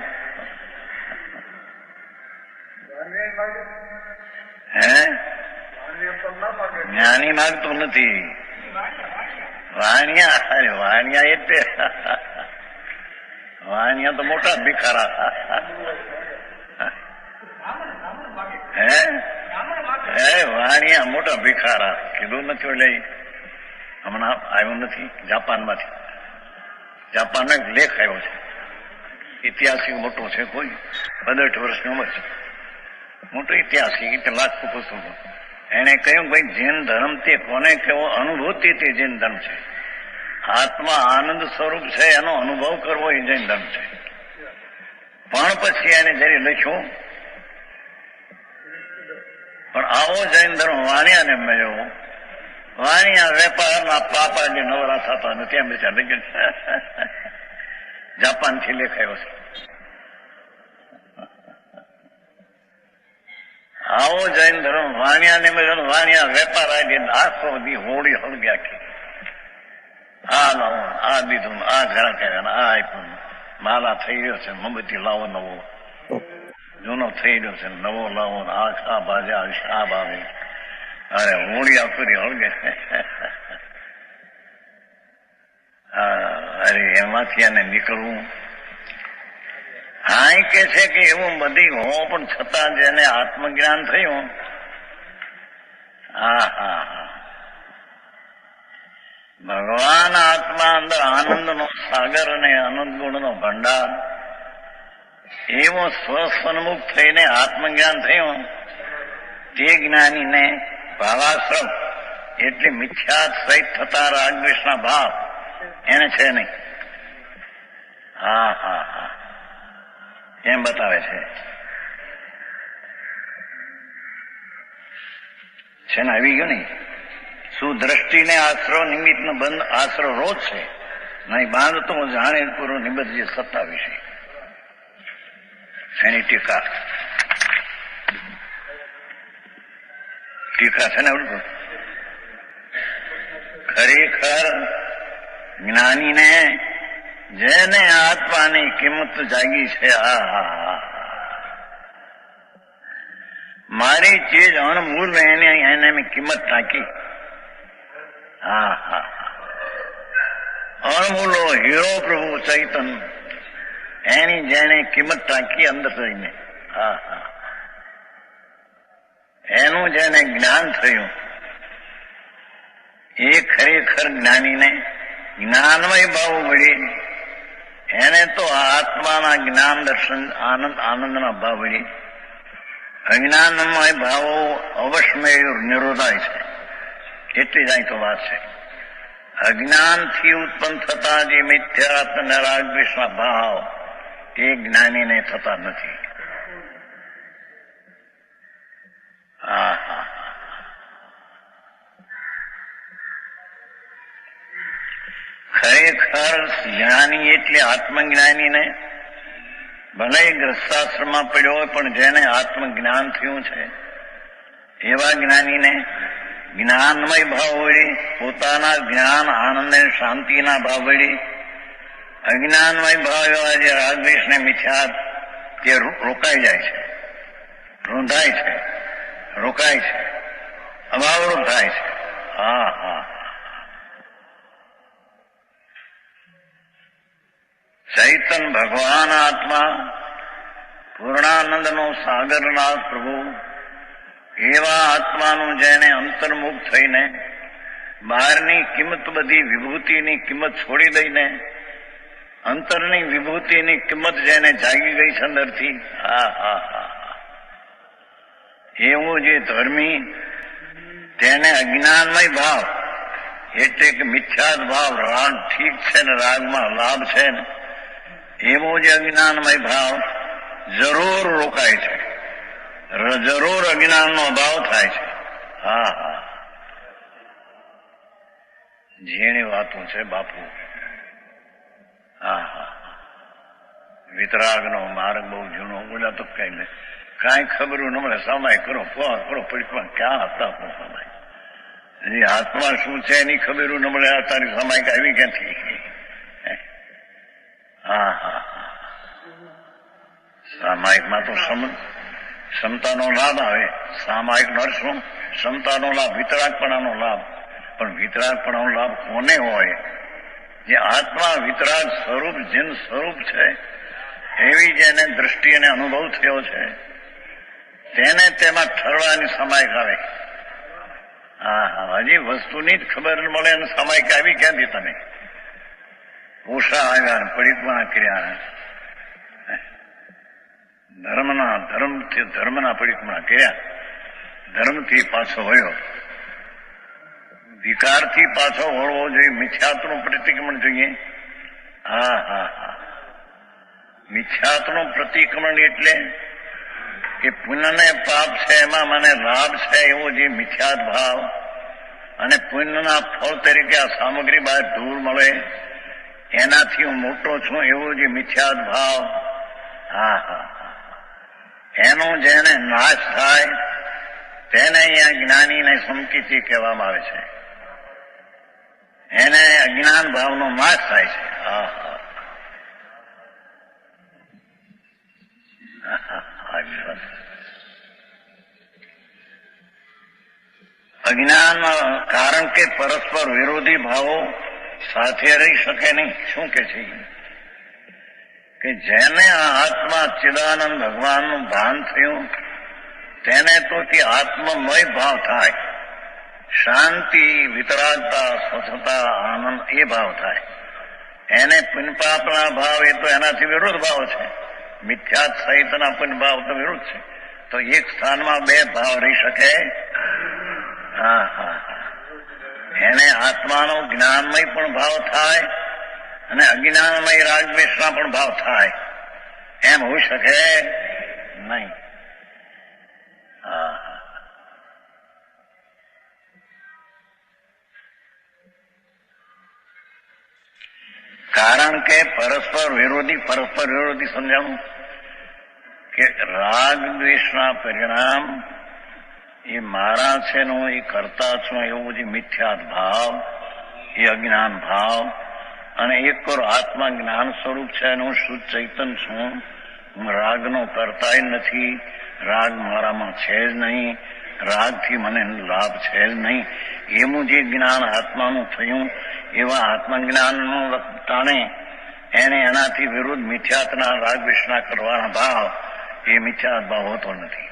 હે જ્ઞાની માગતો નથી, વાણિયા એટલે વાણિયા તો મોટા ભિખારા. હે વાણિયા મોટા ભિખારા કીધું નથી. એટલે હમણાં આવ્યું નથી જાપાનમાંથી, જાપાનનો એક લેખ આવ્યો છે, ઐતિહાસિક મોટો છે, કોઈ 18 વર્ષની ઉંમર છે, મોટો ઐતિહાસિક, લાખો પુસ્તકો. એને કહ્યું ભાઈ જૈન ધર્મ તે કોને કેવો અનુભૂતિ તે જૈન ધર્મ છે, આત્મા આનંદ સ્વરૂપ છે એનો અનુભવ કરવો એ જૈન ધર્મ છે. પણ પછી એને જયારે લખ્યું પણ આવો જૈન ધર્મ વાણિયાને મળ્યો, વાણિયા વેપારના પાપા જે નવરા થતા નથી એમ વિચાર લઈ જાપાન થી લેખાયો છે. આવો જૈન ધર્મ વાણિયાને મળ્યો, વાણિયા વેપાર આવી આખો બધી હોળી હળગ્યા કે આ લાવો આ દીધું, આ ઘણા કર્યા, આ આપ્યું, માલા થઈ રહ્યો છે, મોમબત્તી લાવો નવો, જૂનો થઈ રહ્યો છે નવો લાવો, આ બાજે આવશે આ બાજે, અરે હોળી આખરી હળગે. અરે એમાંથી એને નીકળવું. હા કે છે કે એવું બધી હો પણ છતાં જેને આત્મજ્ઞાન થયું, ભગવાન આત્મા અંદર આનંદનો સાગર અને આનંદ ગુણનો ભંડાર, એવો સ્વસન્મુખ થઈને આત્મજ્ઞાન થયું, તે જ્ઞાનીને ભાવાશ્રમ એટલે મિથ્યાત સહિત થતા રાગદ્વેષના ભાવ એને છે નહીં. એમ બતાવે છે ને આવી ગયું નહીં. સુદ્રષ્ટિને આશ્રવ નિમિત્ત બંધ આશ્રવ રોજ છે, નહીં બાંધતો જાણે પૂરો નિબદ્ધ જે સત્તા વિશે એની ટીકા છે ને. આવડતું ખરેખર જ્ઞાનીને જેને આત્માની કિંમત જાગી છે, મારી ચીજ અણમૂલ એને મેં કિંમત નાખી. અણમૂલો હીરો પ્રભુ ચૈતન એની જેને કિંમત નાખી અંદર જઈને, એનું જેને જ્ઞાન થયું એ ખરેખર જ્ઞાનીને જ્ઞાનમય ભાવ મળી, એને તો આત્માના જ્ઞાન દર્શન આનંદના ભાવ મળી. અજ્ઞાનમય ભાવો અવશ્ય નિરોધાય છે, એટલી જ અહીં તો વાત છે. અજ્ઞાનથી ઉત્પન્ન થતા જે મિથ્યાત્મ અને રાગદ્વેષના ભાવ એ જ્ઞાનીને થતા નથી. ખરેખર જ્ઞાની એટલે આત્મજ્ઞાનીને ભલે ગ્રસ્તાશ્રમમાં પડ્યો હોય પણ જેને આત્મજ્ઞાન થયું છે એવા જ્ઞાનીને જ્ઞાનમય ભાવ વળી, પોતાના જ્ઞાન આનંદ અને શાંતિના ભાવ વળી અજ્ઞાનમય ભાવ એવા જે રાગદ્વેષ ને મિથ્યા તે રોકાઈ જાય છે, રૂંધાય છે, રોકાય છે, અભાવરૂપ થાય છે. ચૈતન ભગવાન આત્મા પૂર્ણાનંદનો સાગરનાથ પ્રભુ એવા આત્માનું જેને અંતર્મુખ થઈને બહારની કિંમત બધી વિભૂતિની કિંમત છોડી દઈને અંતરની વિભૂતિની કિંમત જેને જાગી ગઈ છે અંદરથી, એવું જે ધર્મી તેને અજ્ઞાનમય ભાવ એટલે કે મિથ્યાત ભાવ, રાગ ઠીક છે ને રાગમાં લાભ છે ને, એવો જે અજ્ઞાનમય ભાવ જરૂર રોકાય છે. જરૂર અજ્ઞાનનો અભાવ થાય છે. હા હા, ઝીણી વાતો છે બાપુ. હા હા, વિતરાગનો માર્ગ બહુ જૂનો. બોલા તો કઈ નહીં, કાંઈ ખબર ન મળે. સમય કરો, કરો પડી ક્યાં હતા સમય. હજી આત્મા શું છે એની ખબર ન મળે. તારી સમય આવી ક્યાંથી? હા હા, સામાયિકમાં તો ક્ષમતાનો લાભ આવે. સામાયિક નો શું? ક્ષમતાનો લાભ, વિતરાગપણાનો લાભ. પણ વિતરાગપણાનો લાભ કોને હોય? જે આત્મા વિતરાગ સ્વરૂપ, જીન સ્વરૂપ છે, એવી જેને દ્રષ્ટિ અને અનુભવ થયો છે, તેને તેમાં ઠરવાની સમાયિક આવે. હા હા, હજી વસ્તુની જ ખબર મળે અને સમાયિક આવી ક્યાંથી? તમે ઓછા આવ્યા, પડિતમાં કર્યા, ધર્મના પડિતમાં કર્યા, ધર્મથી પાછો વળ્યો, વિકારથી પાછો વળવો જોઈએ, મિથ્યાત્વનું પ્રતિક્રમણ જોઈએ. હા હા હા, મિથ્યાત્વનું પ્રતિક્રમણ એટલે કે પુણ્ય ને પાપ છે એમાં મને લાભ છે એવો જે મિથ્યાત ભાવ, અને પુણ્યના ફળ તરીકે આ સામગ્રી બહાર ધૂળ મળે એનાથી હું મોટો છું એવો જે મિથ્યાત ભાવ. હા હા, એનો જેને નાશ થાય તેને અહીંયા જ્ઞાનીને સંકિતિ કહેવામાં આવે છે. એને અજ્ઞાન ભાવનો નાશ થાય છે. હા હા, અજ્ઞાન કારણ કે પરસ્પર વિરોધી ભાવો સાથે રહી શકે નહીં. શું કે છે કે જેને આ આત્મા ચિદાનંદ ભગવાનનું ભાન થયું તેને તો તે આત્મમય ભાવ થાય. શાંતિ, વિતરાગતા, સ્વચ્છતા, આનંદ એ ભાવ થાય. એને પુણ્યપાપના ભાવ એ તો એનાથી વિરોધ ભાવ છે. મિથ્યાત સહિતના પુણ્ય ભાવ તો વિરોધ છે. તો એક સ્થાનમાં બે ભાવ રહી શકે? હા હા હા, એને આત્માનો જ્ઞાનમય પણ ભાવ થાય અને અજ્ઞાનમય રાગદ્વેષના પણ ભાવ થાય. એમ હોઈ શકે નહીં. હા, કારણ કે પરસ્પર વિરોધી સમજાવું કે રાગ દ્વેષના પરિણામ એ મારા છે નો એ કરતા છું એવું જે મિથ્યાત ભાવ, એ અજ્ઞાન ભાવ, અને એક કોર આત્મા જ્ઞાન સ્વરૂપ છે એનું શુદ્ધ ચૈતન છું. હું રાગનો કરતાય નથી, રાગ મારામાં છે જ નહીં, રાગથી મને લાભ છે જ નહીં. એવું જે જ્ઞાન આત્માનું થયું એવા આત્મજ્ઞાનનું ટાણે એને એનાથી વિરુદ્ધ મિથ્યાતના રાગ વિષના કરવાના ભાવ એ મિથ્યાત ભાવ હોતો નથી.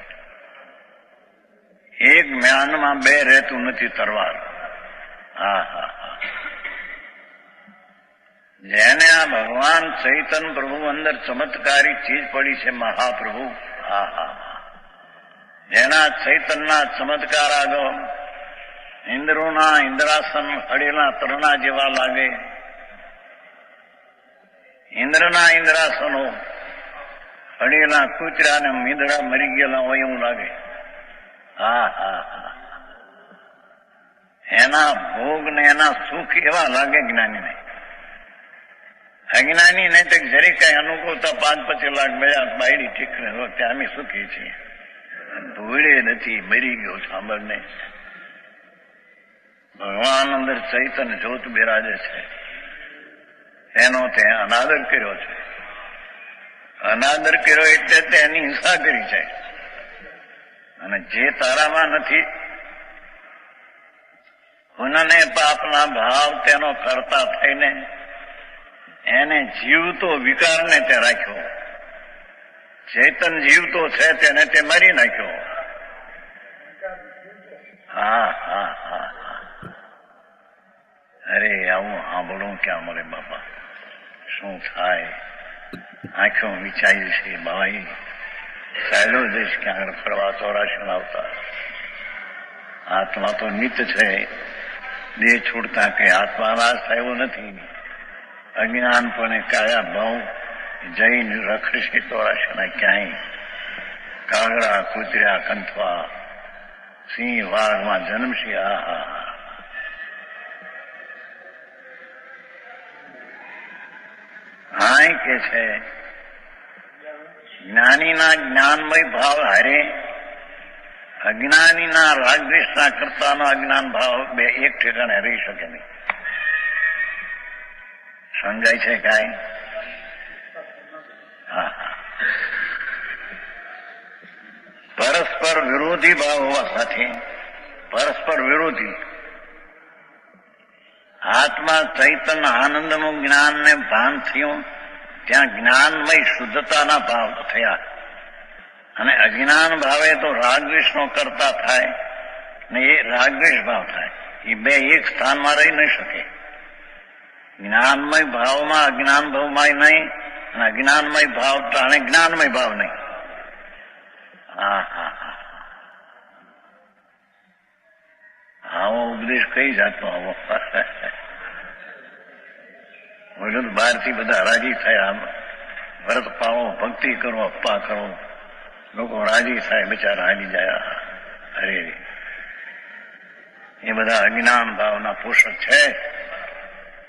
એક જ્ઞાનમાં બે રહેતું નથી તરવાર. હા હા હા, જેને આ ભગવાન ચૈતન પ્રભુ અંદર ચમત્કારી ચીજ પડી છે, મહાપ્રભુ. હા હા હા, જેના ચૈતનના ચમત્કાર આગળ ઇન્દ્રોના ઇન્દ્રાસન અડેલા તરણા જેવા લાગે. ઇન્દ્રના ઇન્દ્રાસનો અડેલા કૂતરા ને મીંદડા મરી ગયેલા હોય એવું લાગે. હા હા હા, એના ભોગ ને એના સુખ એવા લાગે જ્ઞાનીને. અજ્ઞાની ને તો જરી કઈ અનુકૂળતા 5-25 લાખ મળ્યા બાયડી ઠીક ને વખતે અમે સુખી છીએ. ભૂડે નથી, મરી ગયો સાંભળને. ભગવાન અંદર ચૈતન્ય જ્યોત બિરાજે છે, એનો તે અનાદર કર્યો છે. અનાદર કર્યો એટલે તેની હિંસા કરી છે. અને જે તારામાં નથી પુનઃને પાપના ભાવ તેનો કરતા થઈને એને જીવતો વિકારને તે રાખ્યો. ચેતન જીવતો છે તેને તે મારી નાખ્યો. હા હા હા, અરે આવું સાંભળવું ક્યાં મળે બાપા. શું થાય? આંખો વિચારી છે ભાઈ. ચાલ્યો જઈશ ક્યાં ફરવા ચોરાશી આવતા. આત્મા તો નિત્ય છે, દેહ છૂટતા કે આત્મા નાશ થયો નથી. અજ્ઞાનપણે કાયા ભાવ જઈને રખડશે ચોરાશીના ક્યાંય. કાગડા કૂતર્યા કંથવા, સિંહ વાઘમાં જન્મશી. આહા, હા કે છે જ્ઞાનીના જ્ઞાનમય ભાવ હારે અજ્ઞાનીના રાગદ્વેષના કરતાનો અજ્ઞાન ભાવ બે એક ઠેકાણે રહી શકે નહીં. સમજાય છે કાંઈ? હા હા. પરસ્પર વિરોધી ભાવ હોવા સાથે પરસ્પર વિરોધી આત્મા ચૈતન્ય આનંદનું જ્ઞાનને ભાન થયું, ત્યાં જ્ઞાનમય શુદ્ધતાના ભાવ થયા. અને અજ્ઞાન ભાવે તો રાગદ્વેષનો કરતા થાય ને એ રાગદ્વેષ ભાવ થાય. એ બે એક સ્થાનમાં રહી નહીં શકે. જ્ઞાનમય ભાવમાં અજ્ઞાન ભાવમાં નહીં, અને અજ્ઞાનમય ભાવ ટાણે જ્ઞાનમય ભાવ નહીં. હા હા હા. આવો ઉપદેશ કઈ જાતનો આવો? બોલો તો બહારથી બધા રાજી થયા, વ્રત પાવો, ભક્તિ કરો, અપ્પા કરો, લોકો રાજી થાય, બિચારા હાલી જાય. અરે એ બધા અજ્ઞાન ભાવના પોષક છે.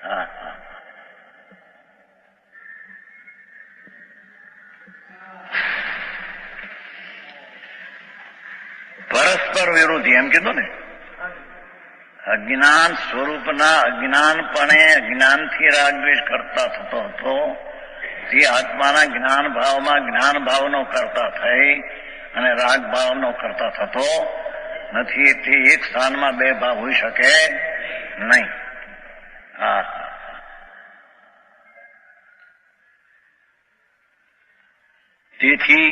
હા હા. પરસ્પર વિરોધી એમ કીધું ને. અજ્ઞાન સ્વરૂપના અજ્ઞાનપણે અજ્ઞાનથી રાગદ્વેષ કરતા થતો હતો, તે આત્માના જ્ઞાન ભાવમાં જ્ઞાન ભાવનો કરતા થઈ અને રાગ ભાવનો કરતા થતો નથી. તે એક સ્થાનમાં બે ભાવ હોઈ શકે નહીં. હા. તેથી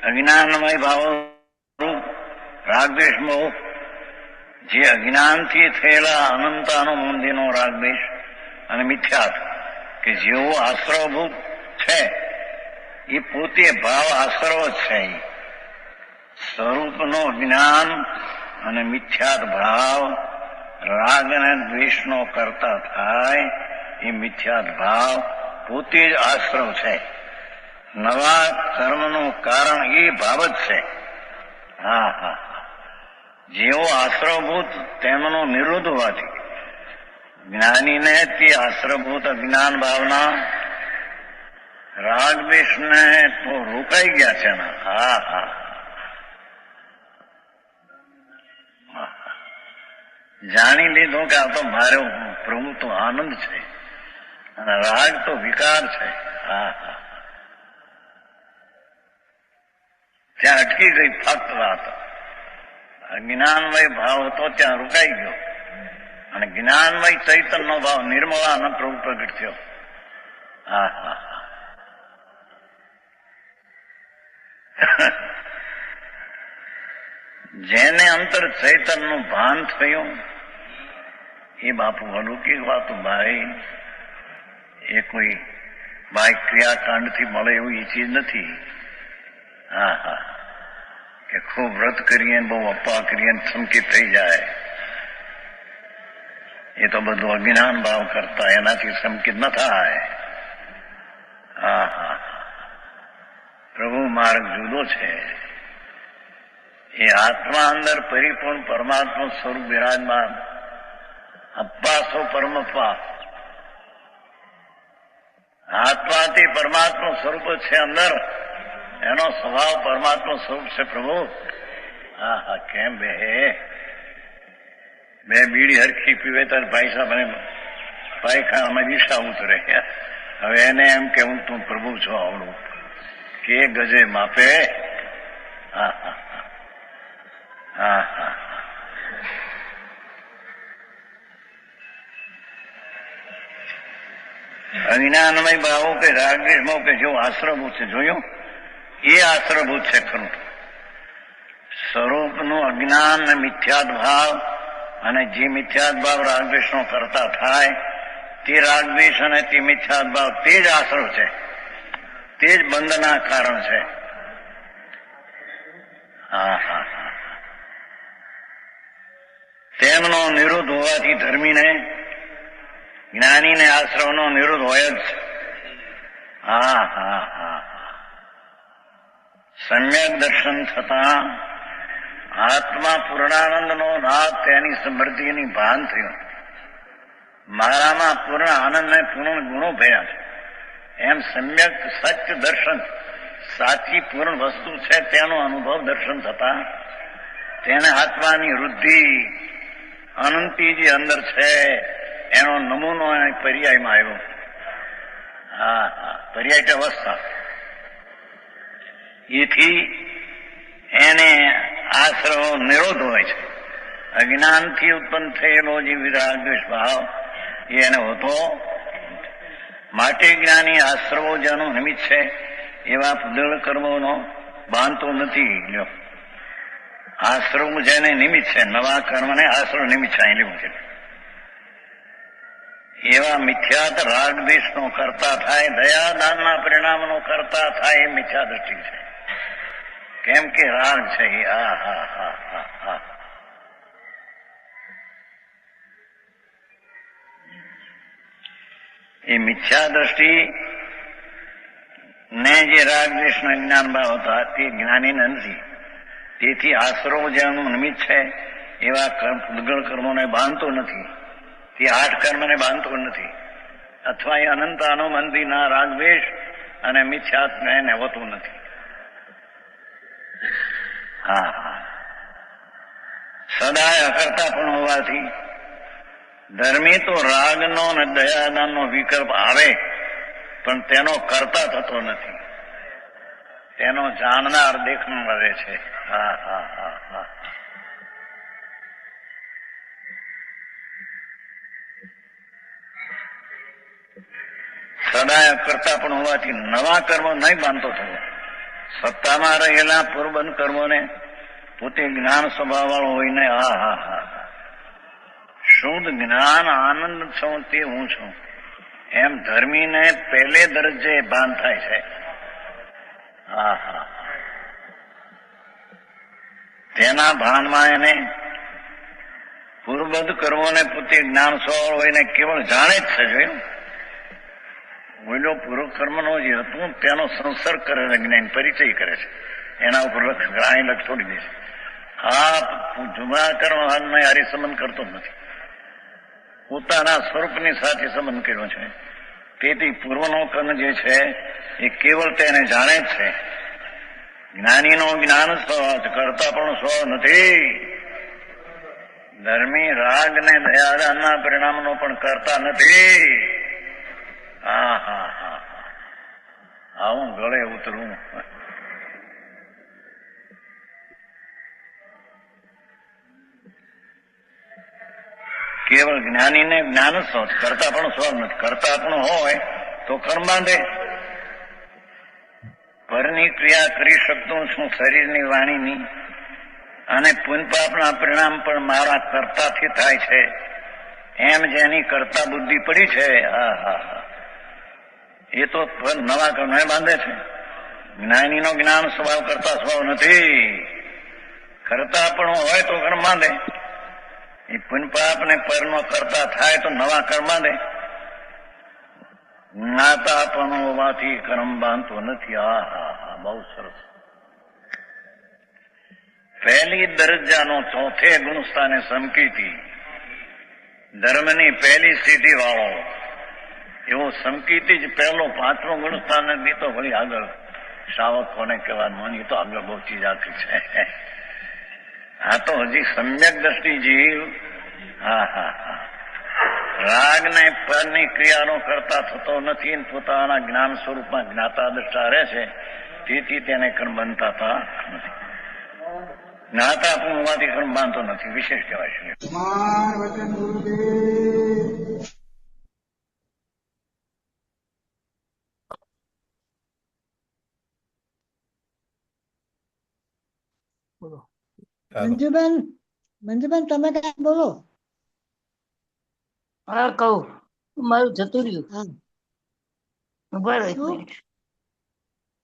અજ્ઞાનમય ભાવો રાગદ્વેષ મોહ, જે અજ્ઞાનથી થયેલા અનંતાનો મૂંધીનો રાગદ્વેષ અને મિથ્યાત, કે જેવો આશ્રવભૂત છે એ પોતે ભાવ આશ્રવ જ છે. સ્વરૂપનો જ્ઞાન અને મિથ્યાત ભાવ રાગ અને દ્વેષનો કરતા થાય, એ મિથ્યાત ભાવ પોતે જ આશ્રવ છે. નવા કર્મનું કારણ એ ભાવ જ છે. હા હા. જેવો આશ્રવભૂત તેમનો નિરોધ હોવાથી જ્ઞાનીને તે આશ્રવભૂત અજ્ઞાન ભાવના રાગદ્વેષને તો રોકાઈ ગયા છે ને. હા હા. જાણી લીધું કે આ તો મારો પ્રભુ તો આનંદ છે અને રાગ તો વિકાર છે. હા હા. ત્યાં અટકી ગઈ ફક્ત વાત. અજ્ઞાનમય ભાવ હતો ત્યાં રોકાઈ ગયો અને જ્ઞાનમય ચૈતન્યનો ભાવ નિર્મળાનંદ પ્રભુ પ્રગટ થયો. હા હા. જેને અંતર ચૈતન્યનું ભાન થયું એ બાપુ અલૌકિક વાત. ભાઈ એ કોઈ બાહ્ય ક્રિયાકાંડથી મળે એવું એ ચીજ નથી. હા હા. કે ખૂબ વ્રત કરીએ બહુ અપ્પા કરીએ સંકિત થઈ જાય, એ તો બધું અજ્ઞાન ભાવ કરતા, એનાથી સંકિત ન થાય. હા હા. પ્રભુ માર્ગ જુદો છે. એ આત્મા અંદર પરિપૂર્ણ પરમાત્મા સ્વરૂપ વિરાજમાન. અપ્પા સો પરમપ્પા. આત્મા તે પરમાત્મા સ્વરૂપ છે અંદર, એનો સ્વભાવ પરમાત્મા સ્વરૂપ છે પ્રભુ. હા હા. કેમ બે બીડી હરખી પીવે તો ભાઈ સાહેબ મને પાયખાનામાં દિશા ઉતરે. હવે એને એમ કે હું તું પ્રભુ છો આવડું કે ગજે માપે. હા હા હા હા. અજ્ઞાનમય ભાવો કે રાગદ્વેષમાં કે જેવું આશ્રભૂત છે, જોયું એ આશ્રભૂત છે ખરું. સ્વરૂપનું અજ્ઞાન ને મિથ્યાત ભાવ, અને જે મિથ્યાત ભાવ રાગદ્વેષનો કરતા થાય તે રાગદ્વેષ અને તે મિથ્યાત ભાવ તે જ આશ્રવ છે, તે જ બંધના કારણ છે. હા હા હા. તેમનો નિરોધ હોવાથી ધર્મીને જ્ઞાનીને આશ્રવનો નિરોધ હોય જ. હા હા હા. સમ્યક દર્શન થતા આત્મા પૂર્ણાનંદનો નાદ તેની સમૃદ્ધિની ભાન થયું. મારામાં પૂર્ણ આનંદ ને પૂર્ણ ગુણો ભર્યા છે. એમ સમ્યક સત્ય દર્શન સાચી પૂર્ણ વસ્તુ છે તેનો અનુભવ દર્શન થતા તેને આત્માની વૃદ્ધિ અનંતી જે અંદર છે એનો નમૂનો પર્યાયમાં આવ્યો. હા, પર્યાય એટલે અવસ્થા. એથી એને આશ્રવો નિરોધ હોય છે. અજ્ઞાનથી ઉત્પન્ન થયેલો જે વિરાગ દ્વેષ ભાવ એને હોતો માટે જ્ઞાની આશ્રવો જેનું નિમિત્ત છે એવા પુદળ કર્મોનો બાંધતો નથી. લ્યો, આશ્રવ જેને નિમિત્ત છે, નવા કર્મને આશ્રવ નિમિત્ત છે લેવું છે. એવા મિથ્યાત રાગ દ્વેષનો કરતા થાય, દયા દાનના પરિણામનો કરતા થાય એ મિથ્યા દ્રષ્ટિ છે. કેમ કે રાગ છે એ એ મિથ્યા દ્રષ્ટિ ને જે રાગ દ્વેષના જ્ઞાન ભાવ હતા તે જ્ઞાની નથી. તેથી આશ્રવ જેનું નિમિત્ત છે એવા પૂદગળ કર્મોને બાંધતો નથી. તે 8 કર્મને બાંધતો નથી. અથવા એ અનંત અનુમંદીના રાગ દ્વેષ અને મિથ્યાત્મ એને હોતું નથી. સદાય અકર્તા પણ હોવાથી ધર્મી તો રાગનો અને દયાદાનનો વિકલ્પ આવે પણ તેનો કરતા થતો નથી. તેનો જાણનાર દેખનાર રહે છે. સદાય અકર્તા પણ હોવાથી નવા કર્મો નહીં બાંધતો થવો. સત્તામાં રહેલા પૂર્વબંધ કર્મોને પોતે જ્ઞાન સ્વભાવ વાળો હોઈને શુદ્ધ જ્ઞાન આનંદ છું તે હું છું એમ ધર્મીને પહેલે દરજ્જે ભાન થાય છે. તેના ભાનમાં એને પૂર્વબદ્ધ કર્મોને પોતે જ્ઞાન સ્વભાવ હોઈને કેવળ જાણે જ છે. જોયું, ઓઈલો પૂર્વ કર્મનો જે હતું તેનો સંસર્ગ કરે છે, જ્ઞાન પરિચય કરે છે. એના ઉપર લક્ષ છોડી દે છે. જૂના કર્મ હારી સંબંધ કરતો જ નથી. પોતાના સ્વરૂપની સાથે સંબંધ કર્યો છે. તેથી પૂર્વનો કર્મ જે છે એ કેવળ તેને જાણે જ છે. જ્ઞાનીનો જ્ઞાન સ્વભાવ કરતા પણ સ્વભાવ નથી. ધર્મી રાગ ને દયાદાનના પરિણામનો પણ કરતા નથી. આવું ગળે ઉતરવું. કેવળ જ્ઞાનીને જ્ઞાન જ સ્વ, કરતા પણ સ્વ નથી. કરતા પણ હોય તો કર્મ બાંધે. પરની ક્રિયા કરી શકતો છું શરીરની વાણીની અને પુણ્યપાપના પરિણામ પણ મારા કર્તાથી થાય છે એમ જેની કરતા બુદ્ધિ પડી છે એ તો નવા કર્મને બાંધે છે. જ્ઞાનીનો જ્ઞાન સ્વભાવ કરતા સ્વભાવ નથી. કરતા પણ હોય તો કર્મ બાંધે. એ પુણ્યપાપ ને પરનો કરતા થાય તો નવા કર્મ બાંધે. જ્ઞાતા પણ હોવાથી કર્મ બાંધતો નથી. બહુ સરસ. પહેલી દરજ્જાનો ચોથે ગુણ સ્થાને સમકીતી ધર્મની પહેલી સ્થિતિ વાળો એવો સમકીતી જ પહેલો 5મો ગુણ સ્થાન નથી. તો વળી આગળ શ્રાવક કોને કહેવાનું, એ તો આગળ બહુ ચીજ આખી છે. આ તો હજી સમ્યક દ્રષ્ટિ જીવ રાગ ને પરની ક્રિયાનો કરતા થતો નથી. પોતાના જ્ઞાન સ્વરૂપમાં જ્ઞાતા દ્રષ્ટા રહે છે. તેથી તેને કર્મ બંધતા નથી. જ્ઞાતા પણ હોવાથી કર્મ બાંધતો નથી. વિશેષ કહેવાય છે. મંજુબેન તમે કઈ બોલો. હા, કહું. મારું જતું રહ્યું. હા, ઉભા રહો એક મિનિટ.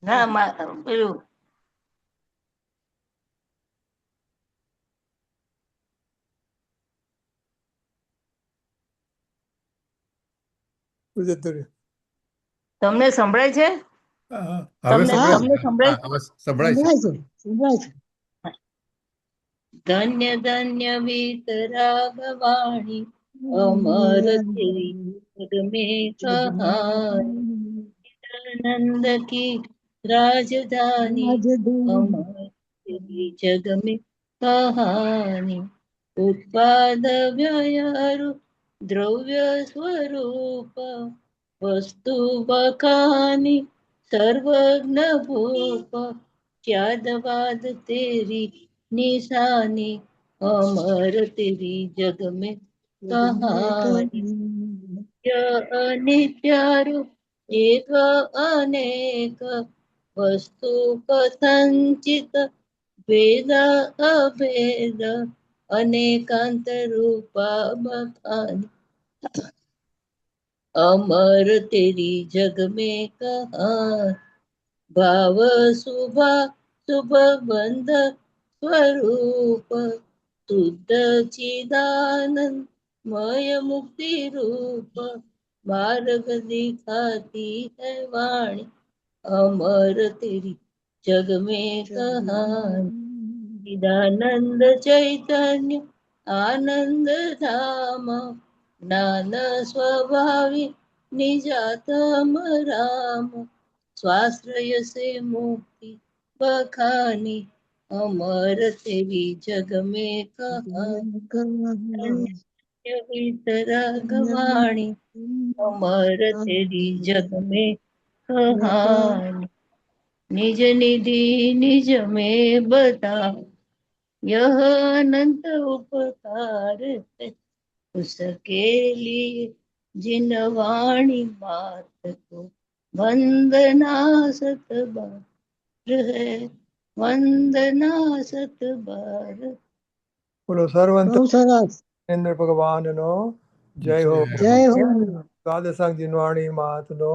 ના, પેલું તમને સંભળાય છે? હવે તમને સંભળાય તમને છે? સંભળાય હા, હવે સંભળાય છે. સંભળાય છે સંભળાય છે. ધન્ય ધન્ય વીતરાગવાણી અમર તેરી જગ में कहानी नंद की राजधानी अमर तेरी जग में कहानी उत्पाद व्ययरु द्रव्य स्वरूप वस्तु बखानी सर्वज्ञ भूप त्यादवाद तेरी निशानी अमर तेरी जग में कहानी अनित्यारु एक अनेक वस्तु कथंचित भेद अभेद अनेकांत रूपा बखानी अमर तेरी जग में कहानी भाव शुभा शुभ बंध स्वरूप शुद्ध चिदानंद मय मुक्ति रूप मार्ग दिखाती है वाणी अमर तेरी जग में कहानी चिदानंद चैतन्य आनंद धाम ज्ञान स्वभावी निजातम राम स्वाश्रय से मुक्ति बखानी अमर तेरी जग में कहानी वितरागवाणी अमर तेरी जग में कहानी निज निधि निज में बता यह अनंत उपकार है उसके लिए जिन वाणी मात को वंदना सतबार है वंदना सतबार બોલો સર્વંત બહુ સરસ. નરેન્દ્ર ભગવાનનો જય હો. જય હો દ્વાદશાંગ જીનવાણી મહાત્મનો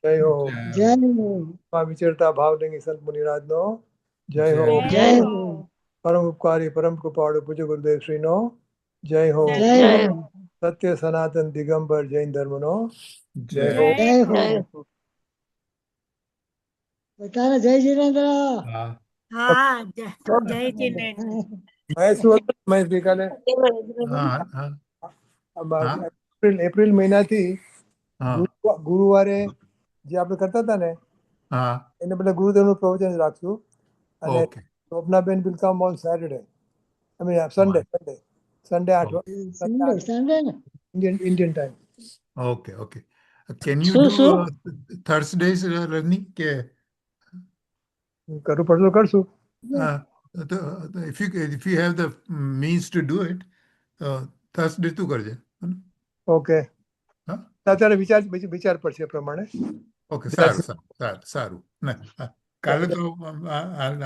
જય હો. જય હો માં વિચરતા ભાવલિંગી સંત મુનિરાજનો જય હો. જય હો પરમ ઉપકારી પરમ કૃપાળુ પૂજ્ય ગુરુદેવ શ્રીનો જય હો. જય હો સત્ય સનાતન દિગંબર જૈન ધર્મનો જય જય હો. જય હો જય હો. બધાને જય જીનેન્દ્ર. હા. હા જય જીનેન્દ્ર. મહેશ શું હતું? મહેશ ગઈકાલે હા હા હા એપ્રિલ મહિનાથી હા ગુરુવારે જે આપણે કરતા હતા ને હા એને બદલે ગુરુદેવનું પ્રવચન રાખશું અને okay Swapnaben will come on Saturday Sunday 8 Sunday Sunday ને Indian time. Okay okay can you શું ડુ શું થર્સડેઝ રનિંગ કે કરવું પડશે તો કરશું. if you have the means to do it Thursday તું કરજે ઓકે હા અત્યારે વિચાર પડશે એ પ્રમાણે. ઓકે સારું સારું સારું સારું ના કાલે તો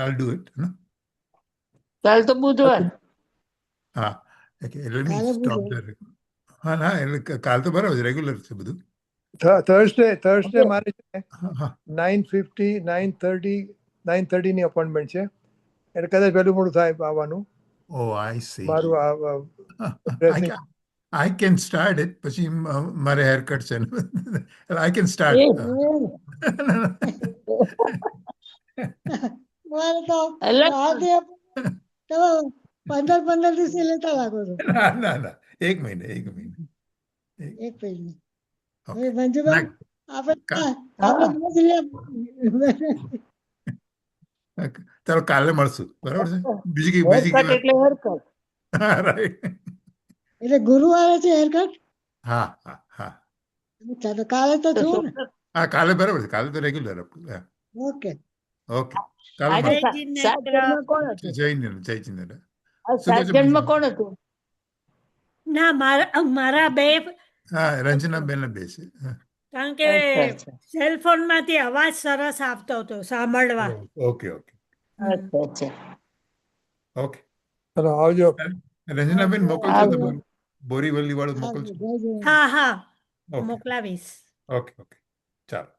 I'll do it કાલ તો બુધવાર હા એટલે કાલે મી સ્ટોપ બુધવાર. ધ હા ના એટલે કાલ તો બરાબર છે રેગ્યુલર છે બધું થર્સડે મારે છે ને હા હા 9:50 9:30 ની અપોઇન્ટમેન્ટ છે એટલે કદાચ વહેલું મોડું થાય આવવાનું Oh, I see. મારું dressing. I can start it. પછી મારે હેર કટ છે I can start. મારે તો અલગ રાતે તમે 15 દિવસે લેતા લાગો છો. ના ના એક મહિને એક પહેલી Okay. હવે મંજુબેન આપણે આપણે ચાલો કાલે મળશું બરાબર છે બીજી હેરકટ કઈ એટલે હેરકટ રાઈટ એટલે ગુરુવારે છે હેરકટ. હા હા હા અચ્છા તો કાલે તો છું ને. હા કાલે બરાબર છે કાલે તો રેગ્યુલર ઓકે ઓકે કાલે આજે મળશું. સાત જણમાં કોણ હતું જય જીનેન્દ્ર આ સાત જણમાં કોણ હતું ના મારા બે હા રંજના બેન બે છે કારણ કે અચ્છા અચ્છા સેલ ફોન માંથી અવાજ સરસ આવતો હતો સાંભળવા. ઓકે ઓકે અચ્છા અચ્છા ઓકે ચલો આવજો. રંજનાબેન મોકલશો આવજો. તમે બોરીવલી વાળું મોકલશો હા હા ઓકે મોકલાવીશ. ઓકે ઓકે ચાલો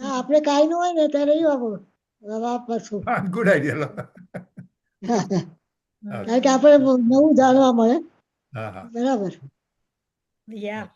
હા આપણે કાંઈ ન હોય ને ત્યારે એવું આપણું પાછું હા ગુડ આઈડિયા કારણ કે આપણે નવું જાણવા મળે હા હા બરાબર. યા